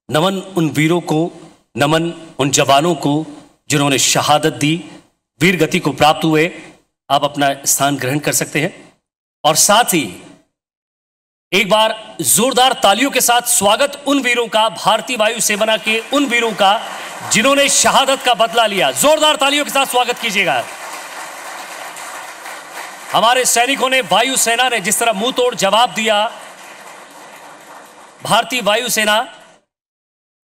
नमन उन वीरों को, नमन उन जवानों को जिन्होंने शहादत दी, वीर गति को प्राप्त हुए। आप अपना स्थान ग्रहण कर सकते हैं और साथ ही एक बार जोरदार तालियों के साथ स्वागत उन वीरों का, भारतीय वायु सेना के उन वीरों का जिन्होंने शहादत का बदला लिया। जोरदार तालियों के साथ स्वागत कीजिएगा। हमारे सैनिकों ने, वायुसेना ने जिस तरह मुंह तोड़ जवाब दिया, भारतीय वायुसेना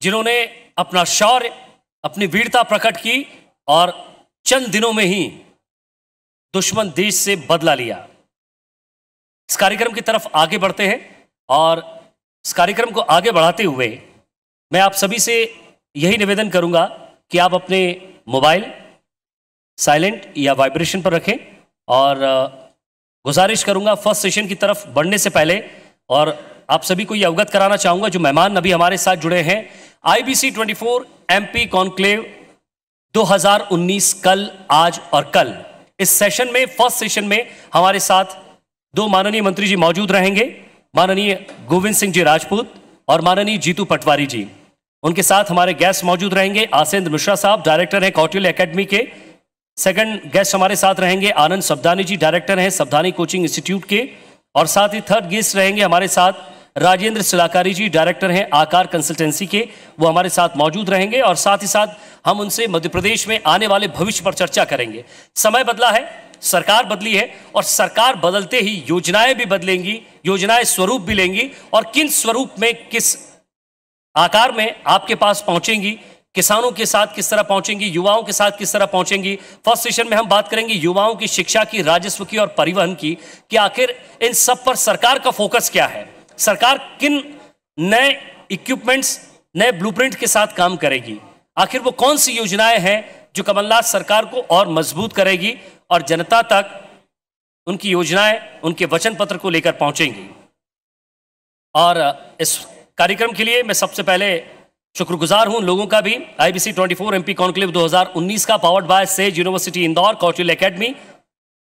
जिन्होंने अपना शौर्य, अपनी वीरता प्रकट की और चंद दिनों में ही दुश्मन देश से बदला लिया। इस कार्यक्रम की तरफ आगे बढ़ते हैं और इस कार्यक्रम को आगे बढ़ाते हुए मैं आप सभी से यही निवेदन करूंगा कि आप अपने मोबाइल साइलेंट या वाइब्रेशन पर रखें और गुजारिश करूंगा फर्स्ट सेशन की तरफ बढ़ने से पहले और आप सभी को यह अवगत कराना चाहूंगा, जो मेहमान अभी हमारे साथ जुड़े हैं, IBC 24 MP कॉन्क्लेव 2019 कल, आज और कल। इस सेशन में, फर्स्ट सेशन में हमारे साथ दो माननीय मंत्री जी मौजूद रहेंगे, माननीय गोविंद सिंह जी राजपूत और माननीय जीतू पटवारी जी। उनके साथ हमारे गेस्ट मौजूद रहेंगे आसेंद्र मिश्रा साहब, डायरेक्टर हैं कौटिल्य एकेडमी के। सेकंड गेस्ट हमारे साथ रहेंगे आनंद सबदानी जी, डायरेक्टर हैं सबदानी कोचिंग इंस्टीट्यूट के। और साथ ही थर्ड गेस्ट रहेंगे हमारे साथ राजेंद्र सिलाकारी जी, डायरेक्टर हैं आकार कंसल्टेंसी के, वो हमारे साथ मौजूद रहेंगे। और साथ ही साथ हम उनसे मध्य प्रदेश में आने वाले भविष्य पर चर्चा करेंगे। समय बदला है, सरकार बदली है और सरकार बदलते ही योजनाएं भी बदलेंगी, योजनाएं स्वरूप भी लेंगी और किन स्वरूप में, किस आकार में आपके पास पहुंचेंगी, किसानों के साथ किस तरह पहुंचेंगी, युवाओं के साथ किस तरह पहुंचेंगी। फर्स्ट सेशन में हम बात करेंगे युवाओं की शिक्षा की, राजस्व की और परिवहन की, कि आखिर इन सब पर सरकार का फोकस क्या है, सरकार किन नए इक्विपमेंट्स, नए ब्लूप्रिंट के साथ काम करेगी, आखिर वो कौन सी योजनाएं हैं जो कमलनाथ सरकार को और मजबूत करेगी और जनता तक उनकी योजनाएं, उनके वचन पत्र को लेकर पहुंचेंगी। और इस कार्यक्रम के लिए मैं सबसे पहले शुक्रगुजार हूं लोगों का भी। IBC 24 MP कॉन्क्लेव 2019 का, powered by Sage university Indore, Kautilya academy,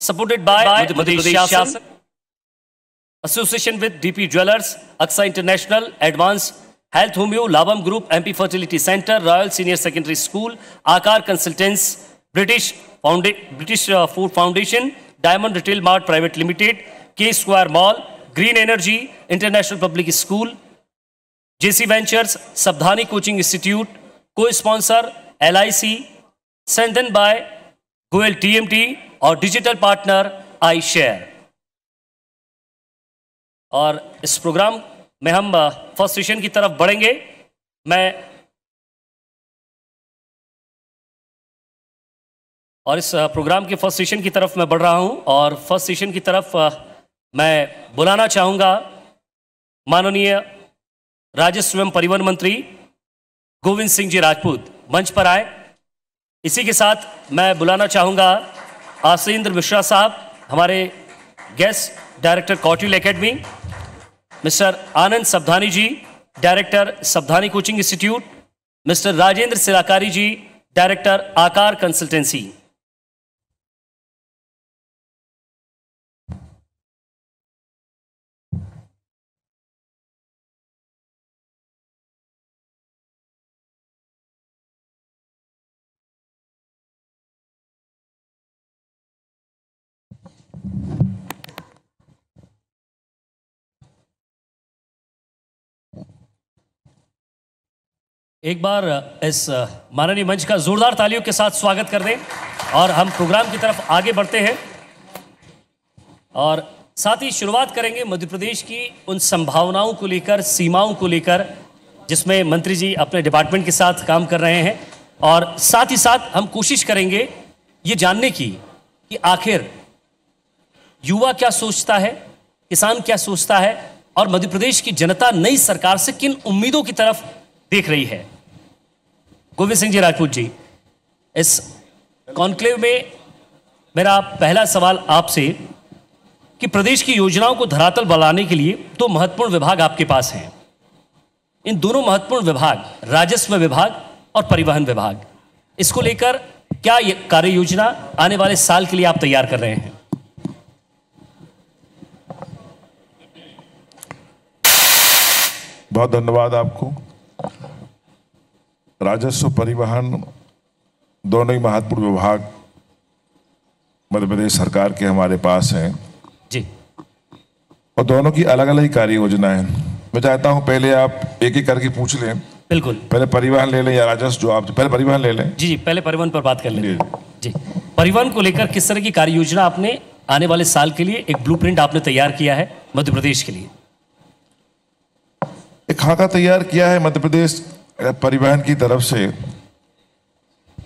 supported by Madhya Pradesh शासन, association with DP jewellers, Axa international, advance health homeo, Labham group, MP fertility centre, royal senior secondary school, Aakar consultants, British food foundation, diamond retail mart private limited, K square mall, green energy, international public school, JC ventures, Sabdhani coaching institute, co sponsor LIC, सेंडन by Goyal TMT और digital partner iShare। और इस programme में हम first session की तरफ बढ़ेंगे। इस प्रोग्राम के फर्स्ट सेशन की तरफ मैं बढ़ रहा हूं और फर्स्ट सेशन की तरफ मैं बुलाना चाहूंगा माननीय राजस्व एवं परिवहन मंत्री गोविंद सिंह जी राजपूत मंच पर आए। इसी के साथ मैं बुलाना चाहूंगा आसेंद्र मिश्रा साहब, हमारे guest director Kautilya academy, mister Anand Sabdani ji, director Sabdani coaching institute, mister Rajendra Silakari ji, director Aakar consultancy. एक बार इस माननीय मंच का जोरदार तालियों के साथ स्वागत कर दें और हम प्रोग्राम की तरफ आगे बढ़ते हैं और साथ ही शुरुआत करेंगे मध्य प्रदेश की उन संभावनाओं को लेकर, सीमाओं को लेकर, जिसमें मंत्री जी अपने डिपार्टमेंट के साथ काम कर रहे हैं। और साथ ही साथ हम कोशिश करेंगे ये जानने की कि आखिर युवा क्या सोचता है, किसान क्या सोचता है और मध्य प्रदेश की जनता नई सरकार से किन उम्मीदों की तरफ देख रही है। गोविंद सिंह जी राजपूत जी, इस कॉन्क्लेव में मेरा पहला सवाल आपसे कि प्रदेश की योजनाओं को धरातल बनाने के लिए दो महत्वपूर्ण विभाग आपके पास हैं। इन दोनों महत्वपूर्ण विभाग, राजस्व विभाग और परिवहन विभाग, इसको लेकर क्या कार्य योजना आने वाले साल के लिए आप तैयार कर रहे हैं? बहुत धन्यवाद आपको। राजस्व परिवहन दोनों ही महत्वपूर्ण विभाग मध्य प्रदेश सरकार के हमारे पास हैं जी। और दोनों की अलग अलग कार्य योजना है। मैं चाहता हूं पहले आप एक एक करके पूछ लें। बिल्कुल। पहले परिवहन ले लें या राजस्व, जो आप पहले परिवहन ले लें। जी, पहले परिवहन पर बात कर लें। जी, परिवहन को लेकर किस तरह की कार्य योजना आपने आने वाले साल के लिए, एक ब्लूप्रिंट आपने तैयार किया है मध्य प्रदेश के लिए? एक खाका तैयार किया है मध्य प्रदेश परिवहन की तरफ से।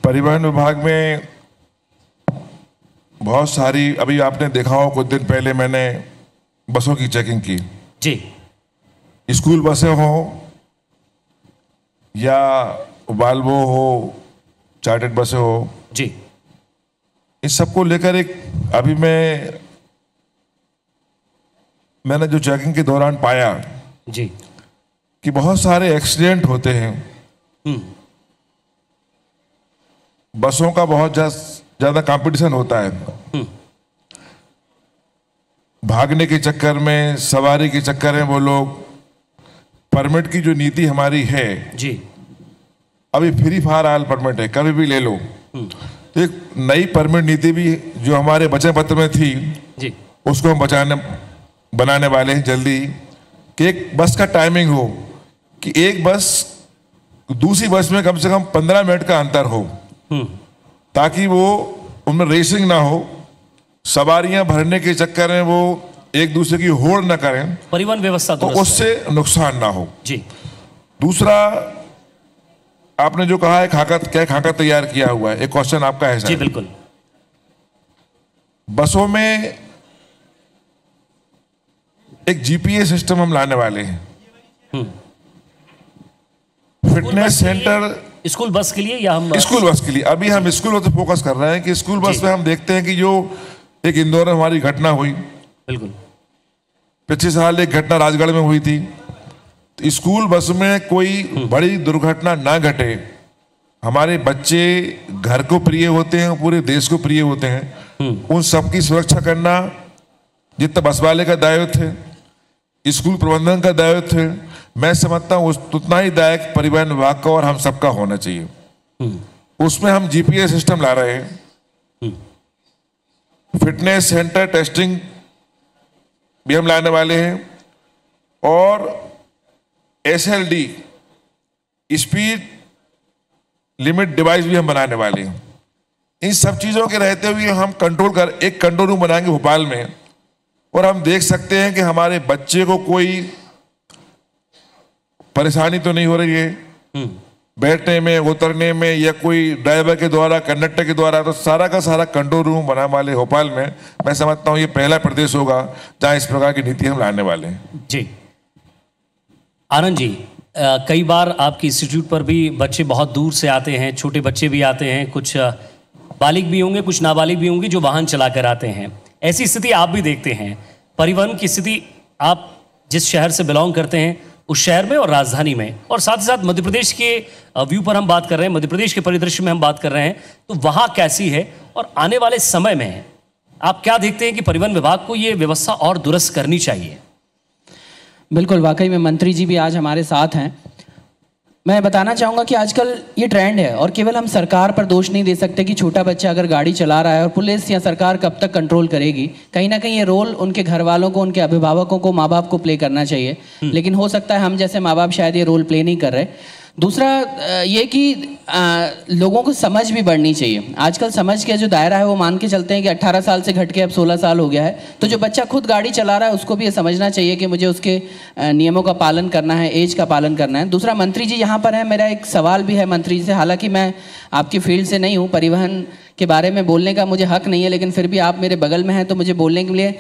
परिवहन विभाग में बहुत सारी, अभी आपने देखा हो कुछ दिन पहले मैंने बसों की चेकिंग की। जी। स्कूल बसें हो या वाल्वो हो, चार्टर्ड बसें हो, जी, इस सबको लेकर एक अभी मैंने जो चेकिंग के दौरान पाया जी, कि बहुत सारे एक्सीडेंट होते हैं। बसों का बहुत ज्यादा कंपटीशन होता है। भागने के चक्कर में, सवारी के चक्कर में वो लोग, परमिट की जो नीति हमारी है जी, अभी फ्री फॉर ऑल परमिट है, कभी भी ले लो। एक नई परमिट नीति भी जो हमारे वचन पत्र में थी जी, उसको हम बनाने वाले हैं जल्दी, कि एक बस का टाइमिंग हो कि एक बस दूसरी बस में कम से कम 15 मिनट का अंतर हो, ताकि वो उनमें रेसिंग ना हो, सवारियां भरने के चक्कर में वो एक दूसरे की होड़ ना करें, परिवहन व्यवस्था तो उससे नुकसान ना हो। जी। दूसरा, आपने जो कहा है खाका तैयार किया हुआ है, एक क्वेश्चन आपका है सर। जी बिल्कुल। बसों में एक जीपीएस सिस्टम हम लाने वाले हैं। फिटनेस सेंटर स्कूल बस के लिए, या हम स्कूल बस के लिए, अभी हम स्कूल बस पे फोकस कर रहे हैं कि स्कूल बस में हम देखते हैं कि जो एक इंदौर में हमारी घटना हुई, बिल्कुल, पिछले साल एक घटना राजगढ़ में हुई थी, तो स्कूल बस में कोई बड़ी दुर्घटना ना घटे। हमारे बच्चे घर को प्रिय होते हैं, पूरे देश को प्रिय होते हैं, उन सबकी सुरक्षा करना जितना बस वाले का दायित्व है, स्कूल प्रबंधन का दायित्व है, मैं समझता हूं उतना ही दायित्व परिवहन विभाग का और हम सबका होना चाहिए। उसमें हम जीपीएस सिस्टम ला रहे हैं, फिटनेस सेंटर टेस्टिंग भी हम लाने वाले हैं, और एसएलडी स्पीड लिमिट डिवाइस भी हम बनाने वाले हैं। इन सब चीजों के रहते हुए हम एक कंट्रोल रूम बनाएंगे भोपाल में, और हम देख सकते हैं कि हमारे बच्चे को कोई परेशानी तो नहीं हो रही है बैठने में, उतरने में, या कोई ड्राइवर के द्वारा, कंडक्टर के द्वारा। तो सारा का सारा कंट्रोल रूम बनाने वाले भोपाल में, मैं समझता हूं ये पहला प्रदेश होगा जहां इस प्रकार की नीति हम लाने वाले हैं। जी। आनंद जी, कई बार आपके इंस्टीट्यूट पर भी बच्चे बहुत दूर से आते हैं, छोटे बच्चे भी आते हैं, कुछ बालिग भी होंगे, कुछ नाबालिग भी होंगे जो वाहन चलाकर आते हैं। ऐसी स्थिति आप भी देखते हैं। परिवहन की स्थिति, आप जिस शहर से बिलोंग करते हैं उस शहर में और राजधानी में, और साथ ही साथ मध्य प्रदेश के व्यू पर हम बात कर रहे हैं, मध्य प्रदेश के परिदृश्य में हम बात कर रहे हैं, तो वहाँ कैसी है, और आने वाले समय में आप क्या देखते हैं कि परिवहन विभाग को ये व्यवस्था और दुरुस्त करनी चाहिए? बिल्कुल, वाकई में मंत्री जी भी आज हमारे साथ हैं। मैं बताना चाहूँगा कि आजकल ये ट्रेंड है, और केवल हम सरकार पर दोष नहीं दे सकते कि छोटा बच्चा अगर गाड़ी चला रहा है और पुलिस या सरकार कब तक कंट्रोल करेगी। कहीं ना कहीं ये रोल उनके घर वालों को, उनके अभिभावकों को, माँ बाप को प्ले करना चाहिए, लेकिन हो सकता है हम जैसे माँ बाप शायद ये रोल प्ले नहीं कर रहे। दूसरा ये कि लोगों को समझ भी बढ़नी चाहिए। आजकल समझ के जो दायरा है वो मान के चलते हैं कि 18 साल से घट के अब 16 साल हो गया है, तो जो बच्चा खुद गाड़ी चला रहा है उसको भी ये समझना चाहिए कि मुझे उसके नियमों का पालन करना है, एज का पालन करना है। दूसरा, मंत्री जी यहाँ पर है, मेरा एक सवाल भी है मंत्री जी से। हालांकि मैं आपकी फील्ड से नहीं हूँ, परिवहन के बारे में बोलने का मुझे हक नहीं है, लेकिन फिर भी आप मेरे बगल में हैं तो मुझे बोलने के लिए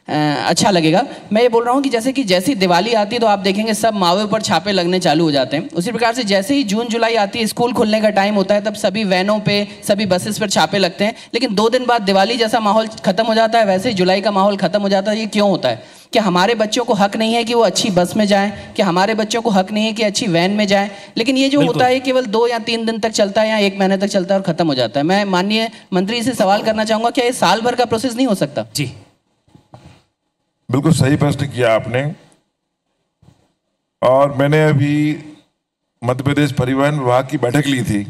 अच्छा लगेगा। मैं ये बोल रहा हूँ कि जैसी दिवाली आती है तो आप देखेंगे सब मावे पर छापे लगने चालू हो जाते हैं। उसी प्रकार से जैसे ही जून जुलाई आती है, स्कूल खुलने का टाइम होता है, तब सभी वैनों पे, सभी बसेस पर छापे लगते हैं। लेकिन 2 दिन बाद दिवाली जैसा माहौल खत्म हो जाता है, वैसे ही जुलाई का माहौल खत्म हो जाता है। ये क्यों होता है? कि हमारे बच्चों को हक नहीं है कि वो अच्छी बस में जाएं, कि हमारे बच्चों को हक नहीं है कि अच्छी वैन में जाएं, लेकिन ये जो होता है केवल 2 या 3 दिन तक चलता है या 1 महीने तक चलता है और खत्म हो जाता है। मैं माननीय मंत्री से सवाल करना चाहूँगा, क्या ये साल भर का प्रोसेस नहीं हो सकता? जी, बिल्कुल सही प्रश्न किया आपने, और मैंने अभी मध्य प्रदेश परिवहन विभाग की बैठक ली थी।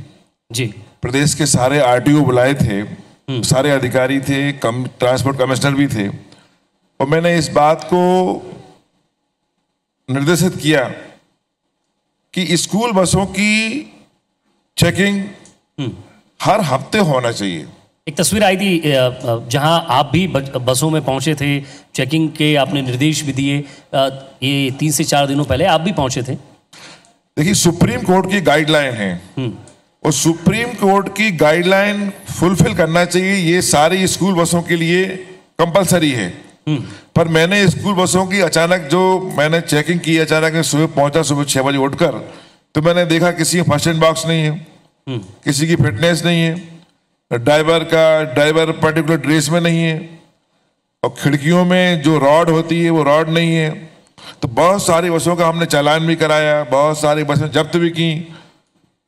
जी। प्रदेश के सारे आरटीओ बुलाए थे, सारे अधिकारी थे, ट्रांसपोर्ट कमिश्नर भी थे, और मैंने इस बात को निर्देशित किया कि स्कूल बसों की चेकिंग हर हफ्ते होना चाहिए। एक तस्वीर आई थी जहां आप भी बसों में पहुंचे थे, चेकिंग के आपने निर्देश भी दिए। ये 3 से 4 दिनों पहले आप भी पहुंचे थे। देखिए, सुप्रीम कोर्ट की गाइडलाइन है और सुप्रीम कोर्ट की गाइडलाइन फुलफिल करना चाहिए, ये सारी स्कूल बसों के लिए कंपलसरी है। पर मैंने स्कूल बसों की अचानक जो मैंने चेकिंग की, अचानक सुबह पहुंचा, सुबह 6 बजे उठकर, तो मैंने देखा किसी का फर्स्ट एड बॉक्स नहीं है, किसी की फिटनेस नहीं है, ड्राइवर पर्टिकुलर ड्रेस में नहीं है, और खिड़कियों में जो रॉड होती है वो रॉड नहीं है। तो बहुत सारी बसों का हमने चालान भी कराया, बहुत सारी बसें जब्त भी की।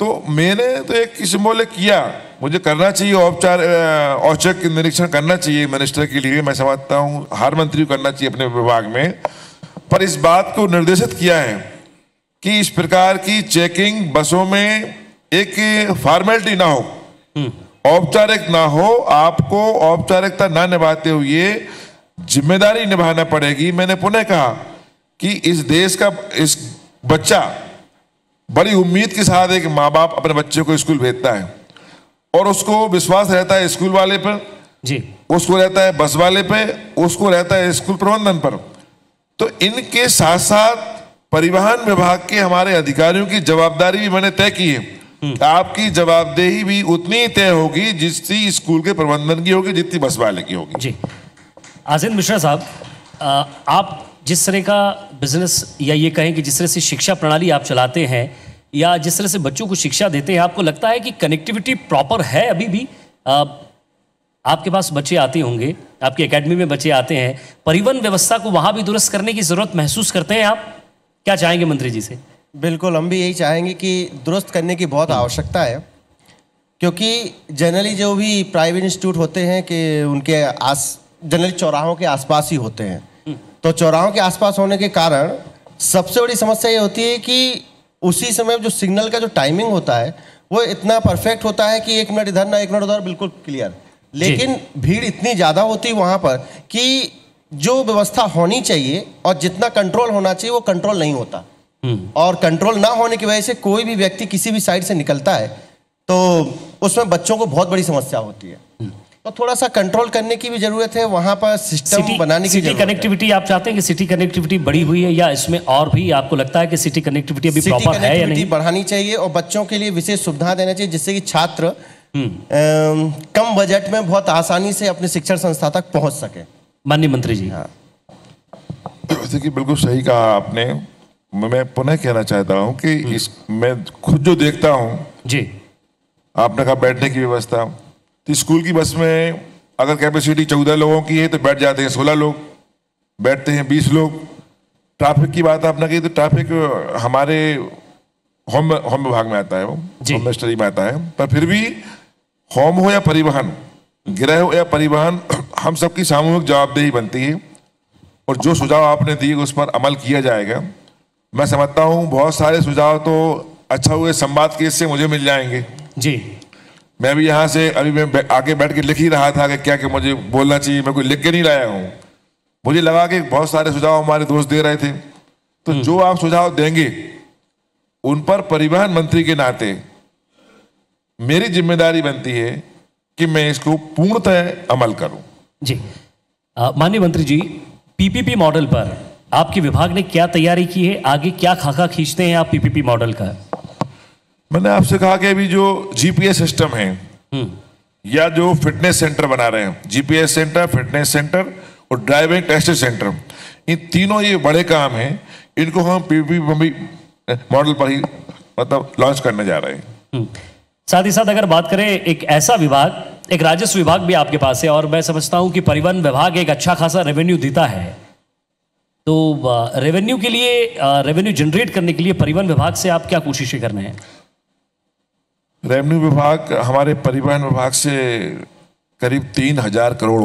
तो मैंने तो एक किस्म किया, मुझे करना चाहिए औचक निरीक्षण करना चाहिए मिनिस्टर के लिए, मैं समझता हूँ हर मंत्री को करना चाहिए अपने विभाग में। पर इस बात को निर्देशित किया है कि इस प्रकार की चेकिंग बसों में एक फॉर्मेलिटी ना हो, औपचारिक ना हो, आपको औपचारिकता ना निभाते हुए जिम्मेदारी निभाना पड़ेगी। मैंने पुनः कहा कि इस देश का इस बच्चा बड़ी उम्मीद के साथ एक माँ बाप अपने बच्चे को स्कूल भेजता है, और उसको विश्वास रहता है स्कूल वाले पर जी, उसको रहता है बस वाले पे, उसको रहता है स्कूल प्रबंधन पर। तो इनके साथ साथ परिवहन विभाग के हमारे अधिकारियों की जवाबदारी भी मैंने तय की है। आपकी जवाबदेही भी उतनी ही तय होगी जितनी स्कूल के प्रबंधन की होगी, जितनी बस वाले की होगी। जी। आज़िम मिश्रा साहब, आप जिस तरह का बिजनेस, या ये कहें कि जिस तरह से शिक्षा प्रणाली आप चलाते हैं, या जिस तरह से बच्चों को शिक्षा देते हैं, आपको लगता है कि कनेक्टिविटी प्रॉपर है अभी भी? आपके पास बच्चे आते होंगे, आपकी एकेडमी में बच्चे आते हैं, परिवहन व्यवस्था को वहाँ भी दुरुस्त करने की ज़रूरत महसूस करते हैं आप? क्या चाहेंगे मंत्री जी से? बिल्कुल, हम भी यही चाहेंगे कि दुरुस्त करने की बहुत आवश्यकता है, क्योंकि जनरली जो भी प्राइवेट इंस्टीट्यूट होते हैं कि उनके जनरली चौराहों के आसपास ही होते हैं। तो चौराहों के आसपास होने के कारण सबसे बड़ी समस्या ये होती है कि उसी समय जो सिग्नल का जो टाइमिंग होता है वो इतना परफेक्ट होता है कि 1 मिनट इधर ना 1 मिनट उधर, बिल्कुल क्लियर। लेकिन भीड़ इतनी ज़्यादा होती है वहाँ पर कि जो व्यवस्था होनी चाहिए और जितना कंट्रोल होना चाहिए वो कंट्रोल नहीं होता, और कंट्रोल ना होने की वजह से कोई भी व्यक्ति किसी भी साइड से निकलता है तो उसमें बच्चों को बहुत बड़ी समस्या होती है। तो थोड़ा सा कंट्रोल करने की भी जरूरत है, वहां पर सिस्टम बनाने की जरूरत है। सिटी कनेक्टिविटी आप चाहते हैं कि सिटी कनेक्टिविटी बढ़ी हुई है, या इसमें और भी आपको लगता है कि सिटी कनेक्टिविटी अभी प्रॉपर है या नहीं? बढ़ानी चाहिए और बच्चों के लिए विशेष सुविधा देना चाहिए, जिससे कि छात्र कम बजट में बहुत आसानी से अपने शिक्षण संस्था तक पहुंच सके। माननीय मंत्री जी। हाँ, देखिए, बिल्कुल सही कहा आपने। मैं पुनः कहना चाहता हूं कि मैं खुद जो देखता हूं जी, आपने कहा बैठने की व्यवस्था, तो स्कूल की बस में अगर कैपेसिटी 14 लोगों की है तो बैठ जाते हैं 16 लोग, बैठते हैं 20 लोग। ट्रैफिक की बात आपने की, तो ट्रैफिक हमारे होम विभाग में आता है, वो होम मिनिस्ट्री में आता है। पर फिर भी होम हो या परिवहन, गृह हो या परिवहन, हम सबकी सामूहिक जवाबदेही बनती है, और जो सुझाव आपने दिए उस पर अमल किया जाएगा। मैं समझता हूँ बहुत सारे सुझाव तो अच्छा हुए संवाद के इससे मुझे मिल जाएंगे जी। मैं भी यहाँ से अभी मैं आगे बैठ के लिख ही रहा था कि क्या क्या मुझे बोलना चाहिए, मैं कोई लिख के नहीं लाया हूँ। मुझे लगा कि बहुत सारे सुझाव हमारे दोस्त दे रहे थे, तो जो आप सुझाव देंगे उन पर परिवहन मंत्री के नाते मेरी जिम्मेदारी बनती है कि मैं इसको पूर्णतः अमल करूं। जी। माननीय मंत्री जी, पीपीपी मॉडल पर आपके विभाग ने क्या तैयारी की है? आगे क्या खाका खींचते हैं आप पीपीपी मॉडल का? मैंने आपसे कहा कि अभी जो जीपीएस सिस्टम है या जो फिटनेस सेंटर बना रहे हैं, जीपीएस सेंटर, फिटनेस सेंटर और ड्राइविंग टेस्ट सेंटर, इन तीनों ये बड़े काम हैं। इनको हम पीपीपी मॉडल पर ही मतलब लॉन्च करने जा रहे हैं। साथ ही साथ अगर बात करें, एक ऐसा विभाग, एक राजस्व विभाग भी आपके पास है, और मैं समझता हूं कि परिवहन विभाग एक अच्छा खासा रेवेन्यू देता है। तो रेवेन्यू के लिए, रेवेन्यू जनरेट करने के लिए परिवहन विभाग से आप क्या कोशिशें कर रहे हैं? रेवेन्यू विभाग, हमारे परिवहन विभाग से करीब 3000 करोड़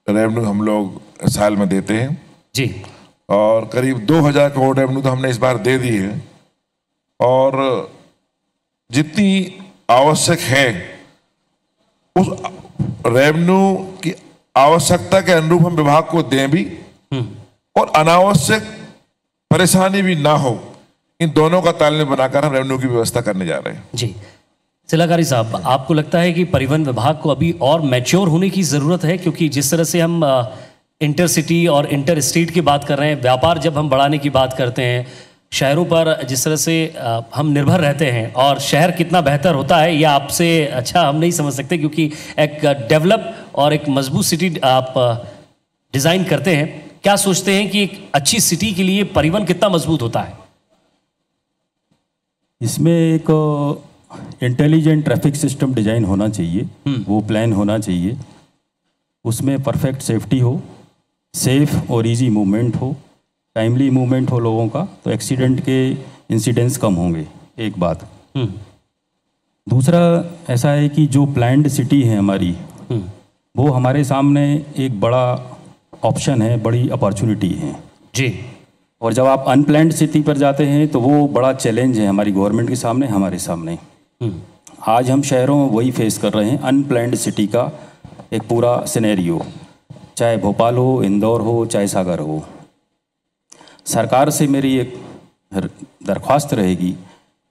रेवेन्यू हम लोग साल में देते हैं जी, और करीब 2000 करोड़ रेवेन्यू तो हमने इस बार दे दी है। और जितनी आवश्यक है उस रेवेन्यू की आवश्यकता के अनुरूप हम विभाग को दें भी और अनावश्यक परेशानी भी ना हो, इन दोनों का तालमेल बनाकर हम रेवेन्यू की व्यवस्था करने जा रहे हैं। जी, जिलाधिकारी साहब, आपको लगता है कि परिवहन विभाग को अभी और मैच्योर होने की ज़रूरत है? क्योंकि जिस तरह से हम इंटरसिटी और इंटर स्टेट की बात कर रहे हैं, व्यापार जब हम बढ़ाने की बात करते हैं, शहरों पर जिस तरह से हम निर्भर रहते हैं, और शहर कितना बेहतर होता है यह आपसे अच्छा हम नहीं समझ सकते, क्योंकि एक डेवलप और एक मजबूत सिटी आप डिज़ाइन करते हैं। क्या सोचते हैं कि एक अच्छी सिटी के लिए परिवहन कितना मजबूत होता है? इसमें एक इंटेलिजेंट ट्रैफिक सिस्टम डिजाइन होना चाहिए, वो प्लान होना चाहिए, उसमें परफेक्ट सेफ्टी हो, सेफ और इजी मूवमेंट हो, टाइमली मूवमेंट हो लोगों का, तो एक्सीडेंट के इंसिडेंट्स कम होंगे, एक बात। दूसरा ऐसा है कि जो प्लान्ड सिटी है हमारी, वो हमारे सामने एक बड़ा ऑप्शन है, बड़ी अपॉर्चुनिटी है जी। और जब आप अनप्लान्ड सिटी पर जाते हैं तो वो बड़ा चैलेंज है हमारी गवर्नमेंट के सामने, हमारे सामने। आज हम शहरों में वही फेस कर रहे हैं, अनप्लान्ड सिटी का एक पूरा सिनेरियो, चाहे भोपाल हो, इंदौर हो, चाहे सागर हो। सरकार से मेरी एक दरख्वास्त रहेगी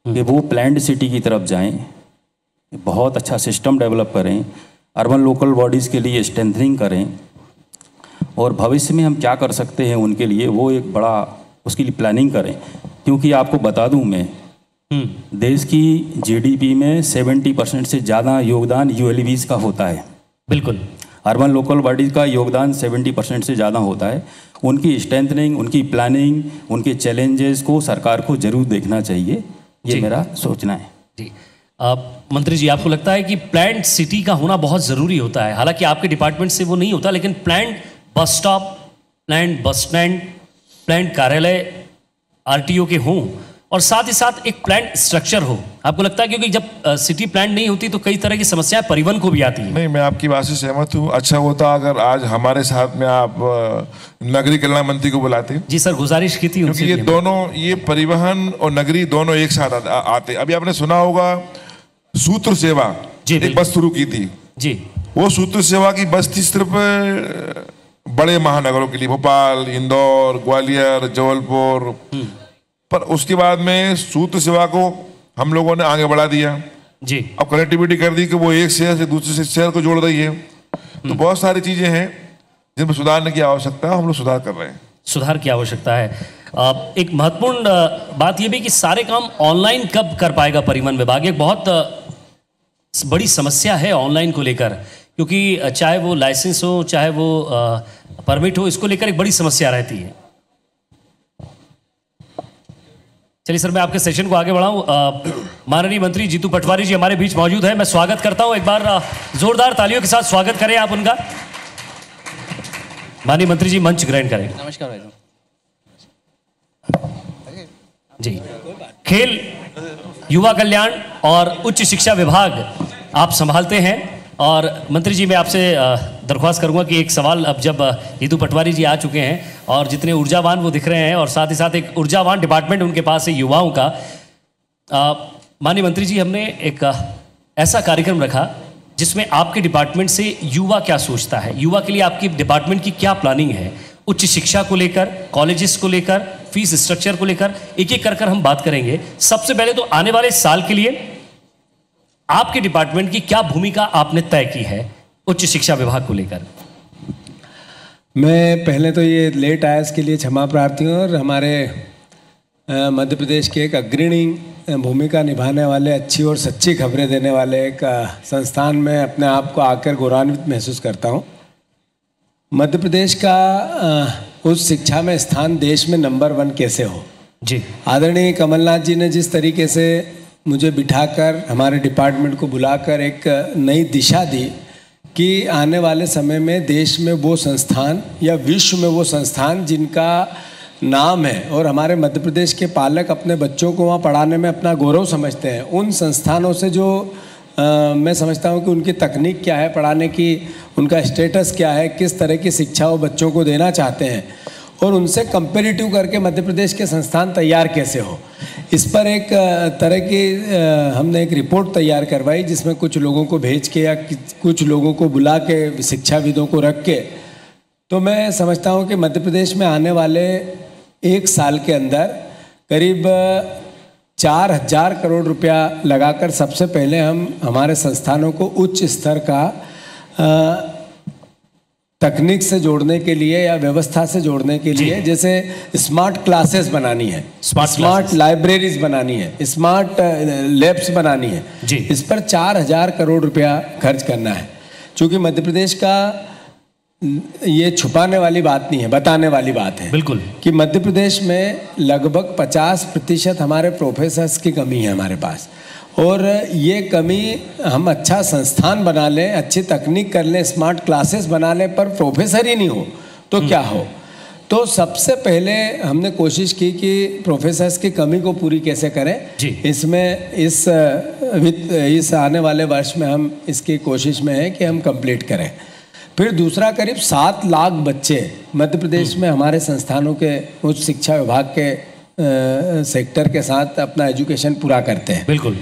कि वो प्लान्ड सिटी की तरफ जाएं, बहुत अच्छा सिस्टम डेवलप करें, अर्बन लोकल बॉडीज़ के लिए स्ट्रेंथनिंग करें, और भविष्य में हम क्या कर सकते हैं उनके लिए वो एक बड़ा उसके लिए प्लानिंग करें। क्योंकि आपको बता दूं मैं, देश की जीडीपी में 70% से ज़्यादा योगदान यूएलबीज़ का होता है। बिल्कुल, अर्बन लोकल बॉडीज़ का योगदान 70% से ज़्यादा होता है। उनकी स्ट्रेंथनिंग, उनकी प्लानिंग, उनके चैलेंजेस को सरकार को जरूर देखना चाहिए, ये मेरा सोचना है। जी, मंत्री जी, आपको लगता है कि प्लान्ड सिटी का होना बहुत ज़रूरी होता है? हालांकि आपके डिपार्टमेंट से वो नहीं होता, लेकिन planned bus stop, planned bus stand, planned कार्यालय आरटीओ के हों, और साथ ही साथ एक प्लान्ड स्ट्रक्चर हो। आपको लगता है, क्योंकि जब सिटी प्लान नहीं होती तो कई तरह की समस्याएं परिवहन को भी आती हैं? नहीं, मैं आपकी बात से सहमत हूँ। अच्छा होता अगर आज हमारे साथ में आप नगरीय कल्याण मंत्री को बुलाते। जी सर, गुजारिश की थी क्योंकि ये दोनों, ये परिवहन और नगरी दोनों एक साथ आते। अभी आपने सुना होगा सूत्र सेवा, एक बस शुरू की थी जी। वो सूत्र सेवा की बस थी सिर्फ बड़े महानगरों के लिए, भोपाल, इंदौर, ग्वालियर, जबलपुर, पर उसके बाद में सूत्र सेवा को हम लोगों ने आगे बढ़ा दिया जी। अब कनेक्टिविटी कर दी कि वो एक शहर से दूसरे शहर को जोड़ रही है। तो बहुत सारी चीजें हैं जिनमें सुधारने की आवश्यकता है, हम लोग सुधार कर रहे हैं। सुधार की आवश्यकता है। एक महत्वपूर्ण बात यह भी कि सारे काम ऑनलाइन कब कर पाएगा परिवहन विभाग? एक बहुत बड़ी समस्या है ऑनलाइन को लेकर, क्योंकि चाहे वो लाइसेंस हो, चाहे वो परमिट हो, इसको लेकर एक बड़ी समस्या रहती है। चलिए सर, मैं आपके सेशन को आगे बढ़ाऊं। माननीय मंत्री जीतू पटवारी जी हमारे बीच मौजूद हैं, मैं स्वागत करता हूं। एक बार जोरदार तालियों के साथ स्वागत करें आप उनका। माननीय मंत्री जी मंच ग्रहण करें। नमस्कार भाई जी। खेल, युवा कल्याण और उच्च शिक्षा विभाग आप संभालते हैं, और मंत्री जी मैं आपसे दरख्वास्त करूंगा कि एक सवाल, अब जब जीतू पटवारी जी आ चुके हैं और जितने ऊर्जावान वो दिख रहे हैं, और साथ ही साथ एक ऊर्जावान डिपार्टमेंट उनके पास है युवाओं का, माननीय मंत्री जी हमने एक ऐसा कार्यक्रम रखा जिसमें आपके डिपार्टमेंट से युवा क्या सोचता है, युवा के लिए आपकी डिपार्टमेंट की क्या प्लानिंग है, उच्च शिक्षा को लेकर, कॉलेजेस को लेकर, फीस स्ट्रक्चर को लेकर, एक एक कर हम बात करेंगे। सबसे पहले तो आने वाले साल के लिए आपके डिपार्टमेंट की क्या भूमिका आपने तय की है उच्च शिक्षा विभाग को लेकर? मैं पहले तो ये लेट आया इसके लिए क्षमा प्रार्थी हूँ, और हमारे मध्य प्रदेश के एक अग्रणी भूमिका निभाने वाले, अच्छी और सच्ची खबरें देने वाले एक संस्थान में अपने आप को आकर गौरवान्वित महसूस करता हूँ। मध्य प्रदेश का उच्च शिक्षा में स्थान देश में नंबर 1 कैसे हो जी। आदरणीय कमलनाथ जी ने जिस तरीके से मुझे बिठाकर, हमारे डिपार्टमेंट को बुलाकर एक नई दिशा दी कि आने वाले समय में देश में वो संस्थान या विश्व में वो संस्थान जिनका नाम है और हमारे मध्य प्रदेश के पालक अपने बच्चों को वहाँ पढ़ाने में अपना गौरव समझते हैं, उन संस्थानों से जो मैं समझता हूँ कि उनकी तकनीक क्या है पढ़ाने की, उनका स्टेटस क्या है, किस तरह की शिक्षा वो बच्चों को देना चाहते हैं, और उनसे कंपेरेटिव करके मध्य प्रदेश के संस्थान तैयार कैसे हो, इस पर एक तरह की हमने एक रिपोर्ट तैयार करवाई, जिसमें कुछ लोगों को भेज के या कुछ लोगों को बुला के शिक्षाविदों को रख के, तो मैं समझता हूँ कि मध्य प्रदेश में आने वाले 1 साल के अंदर करीब 4,000 करोड़ रुपया लगाकर सबसे पहले हम हमारे संस्थानों को उच्च स्तर का तकनीक से जोड़ने के लिए या व्यवस्था से जोड़ने के लिए, जैसे स्मार्ट क्लासेस बनानी है, स्मार्ट लाइब्रेरीज बनानी है, स्मार्ट लैब्स बनानी है, इस पर 4,000 करोड़ रुपया खर्च करना है। क्योंकि मध्य प्रदेश का ये छुपाने वाली बात नहीं है, बताने वाली बात है बिल्कुल कि मध्य प्रदेश में लगभग 50% हमारे प्रोफेसर्स की कमी है हमारे पास, और ये कमी हम अच्छा संस्थान बना लें, अच्छी तकनीक कर लें, स्मार्ट क्लासेस बना लें, पर प्रोफेसर ही नहीं हो तो क्या हो। तो सबसे पहले हमने कोशिश की कि प्रोफेसर्स की कमी को पूरी कैसे करें, इसमें इस आने वाले वर्ष में हम इसकी कोशिश में हैं कि हम कंप्लीट करें। फिर दूसरा, करीब 7 लाख बच्चे मध्य प्रदेश में हमारे संस्थानों के उच्च शिक्षा विभाग के सेक्टर के साथ अपना एजुकेशन पूरा करते हैं। बिल्कुल।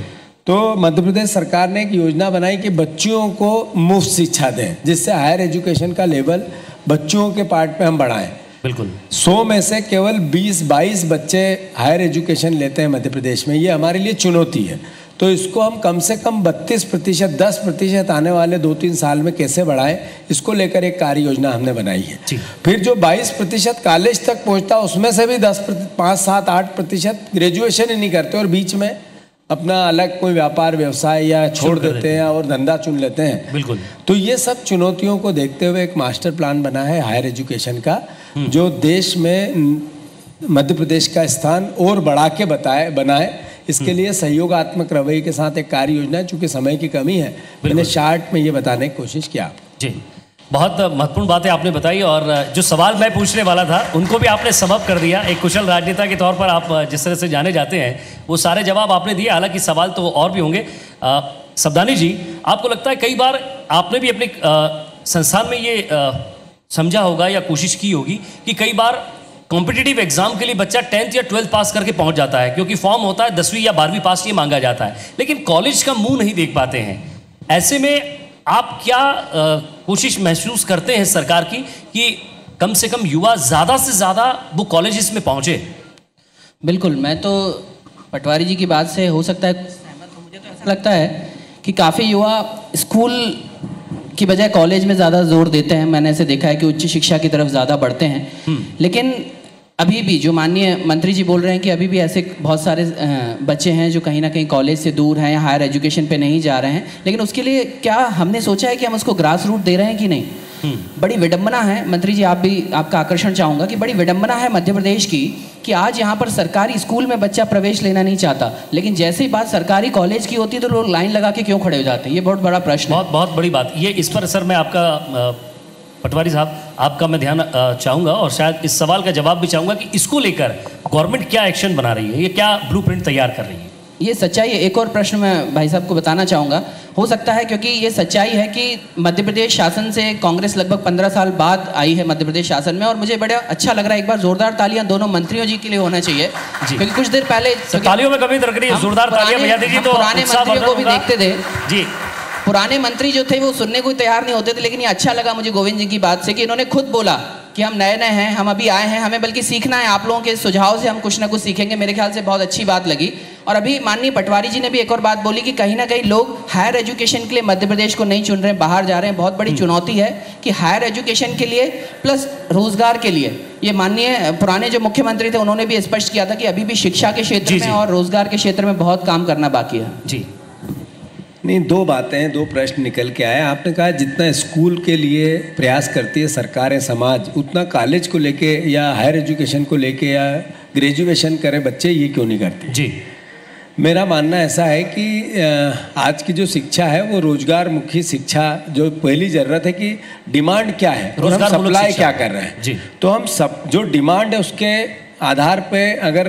तो मध्य प्रदेश सरकार ने एक योजना बनाई कि बच्चियों को मुफ्त शिक्षा दें, जिससे हायर एजुकेशन का लेवल बच्चों के पार्ट पे हम बढ़ाएं। बिल्कुल। 100 में से केवल 20-22 बच्चे हायर एजुकेशन लेते हैं मध्य प्रदेश में, ये हमारे लिए चुनौती है। तो इसको हम कम से कम 32%, 10% आने वाले 2-3 साल में कैसे बढ़ाएं, इसको लेकर एक कार्य योजना हमने बनाई है। फिर जो 22% कॉलेज तक पहुंचता, उसमें से भी 5-7-8% ग्रेजुएशन ही नहीं करते और बीच में अपना अलग कोई व्यापार व्यवसाय या छोड़ देते हैं और धंधा चुन लेते हैं। बिल्कुल। तो ये सब चुनौतियों को देखते हुए एक मास्टर प्लान बना है हायर एजुकेशन का, जो देश में मध्य प्रदेश का स्थान और बढ़ा के बनाए। इसके लिए सहयोगात्मक रवैये के साथ एक कार्य योजना है। चूंकि समय की कमी है, मैंने शार्ट में ये बताने की कोशिश किया। जी, बहुत महत्वपूर्ण बातें आपने बताई, और जो सवाल मैं पूछने वाला था उनको भी आपने सबअप कर दिया। एक कुशल राजनेता के तौर पर आप जिस तरह से जाने जाते हैं, वो सारे जवाब आपने दिए। हालांकि सवाल तो और भी होंगे। सबदानी जी, आपको लगता है कई बार आपने भी अपने संस्थान में ये समझा होगा या कोशिश की होगी कि कई बार कॉम्पिटिटिव एग्जाम के लिए बच्चा 10th या 12th पास करके पहुंच जाता है, क्योंकि फॉर्म होता है 10वीं या 12वीं पास ये मांगा जाता है, लेकिन कॉलेज का मुंह नहीं देख पाते हैं। ऐसे में आप क्या कोशिश महसूस करते हैं सरकार की कि कम से कम युवा ज़्यादा से ज़्यादा वो कॉलेजेस में पहुंचे? बिल्कुल, मैं तो पटवारी जी की बात से हो सकता है सहमत हूं। मुझे तो ऐसा लगता है कि काफ़ी युवा स्कूल की बजाय कॉलेज में ज़्यादा जोर देते हैं। मैंने ऐसे देखा है कि उच्च शिक्षा की तरफ ज़्यादा बढ़ते हैं। लेकिन अभी भी जो माननीय मंत्री जी बोल रहे हैं कि अभी भी ऐसे बहुत सारे बच्चे हैं जो कहीं ना कहीं कॉलेज से दूर हैं या हायर एजुकेशन पे नहीं जा रहे हैं, लेकिन उसके लिए क्या हमने सोचा है कि हम उसको ग्रास रूट दे रहे हैं कि नहीं? बड़ी विडंबना है मंत्री जी, आपका आकर्षण चाहूँगा कि बड़ी विडंबना है मध्य प्रदेश की कि आज यहाँ पर सरकारी स्कूल में बच्चा प्रवेश लेना नहीं चाहता, लेकिन जैसे ही बात सरकारी कॉलेज की होती है तो लोग लाइन लगा के क्यों खड़े हो जाते हैं? ये बहुत बड़ा प्रश्न है। बहुत बड़ी बात ये। इस पर सर मैं आपका पटवारी साहब आपका मैं ध्यान चाहूँगा, और शायद इस सवाल का जवाब भी चाहूँगा कि इसको लेकर गवर्नमेंट क्या एक्शन बना रही है, ये क्या ब्लूप्रिंट तैयार कर रही है? ये सच्चाई है। एक और प्रश्न मैं भाई साहब को बताना चाहूँगा, हो सकता है क्योंकि ये सच्चाई है कि मध्य प्रदेश शासन से कांग्रेस लगभग 15 साल बाद आई है मध्य प्रदेश शासन में, और मुझे बड़ा अच्छा लग रहा है। एक बार जोरदार तालियां दोनों मंत्रियों जी के लिए होना चाहिए, क्योंकि कुछ देर पहले तालियों में कमी रख रही है, जोरदार तालियां बजा दीजिए। तो पुराने मंत्रियों को भी देखते थे जी, पुराने मंत्री जो थे वो सुनने को तैयार नहीं होते थे, लेकिन ये अच्छा लगा मुझे गोविंद जी की बात से कि इन्होंने खुद बोला कि हम नए हैं, हम अभी आए हैं, हमें बल्कि सीखना है, आप लोगों के सुझाव से हम कुछ ना कुछ सीखेंगे। मेरे ख्याल से बहुत अच्छी बात लगी। और अभी माननीय पटवारी जी ने भी एक और बात बोली कि कहीं ना कहीं लोग हायर एजुकेशन के लिए मध्य प्रदेश को नहीं चुन रहे हैं, बाहर जा रहे हैं। बहुत बड़ी चुनौती है कि हायर एजुकेशन के लिए प्लस रोजगार के लिए, ये माननीय पुराने जो मुख्यमंत्री थे उन्होंने भी स्पष्ट किया था कि अभी भी शिक्षा के क्षेत्र में और रोजगार के क्षेत्र में बहुत काम करना बाकी है। जी नहीं, 2 बातें, 2 प्रश्न निकल के आए। आपने कहा जितना स्कूल के लिए प्रयास करती है सरकार, समाज, उतना कॉलेज को लेके या हायर एजुकेशन को लेके या ग्रेजुएशन करे बच्चे ये क्यों नहीं करते? जी, मेरा मानना ऐसा है कि आज की जो शिक्षा है वो रोजगार मुखी शिक्षा, जो पहली ज़रूरत है कि डिमांड क्या है और हम सप्लाई क्या कर रहे हैं। तो हम सब जो डिमांड है उसके आधार पे अगर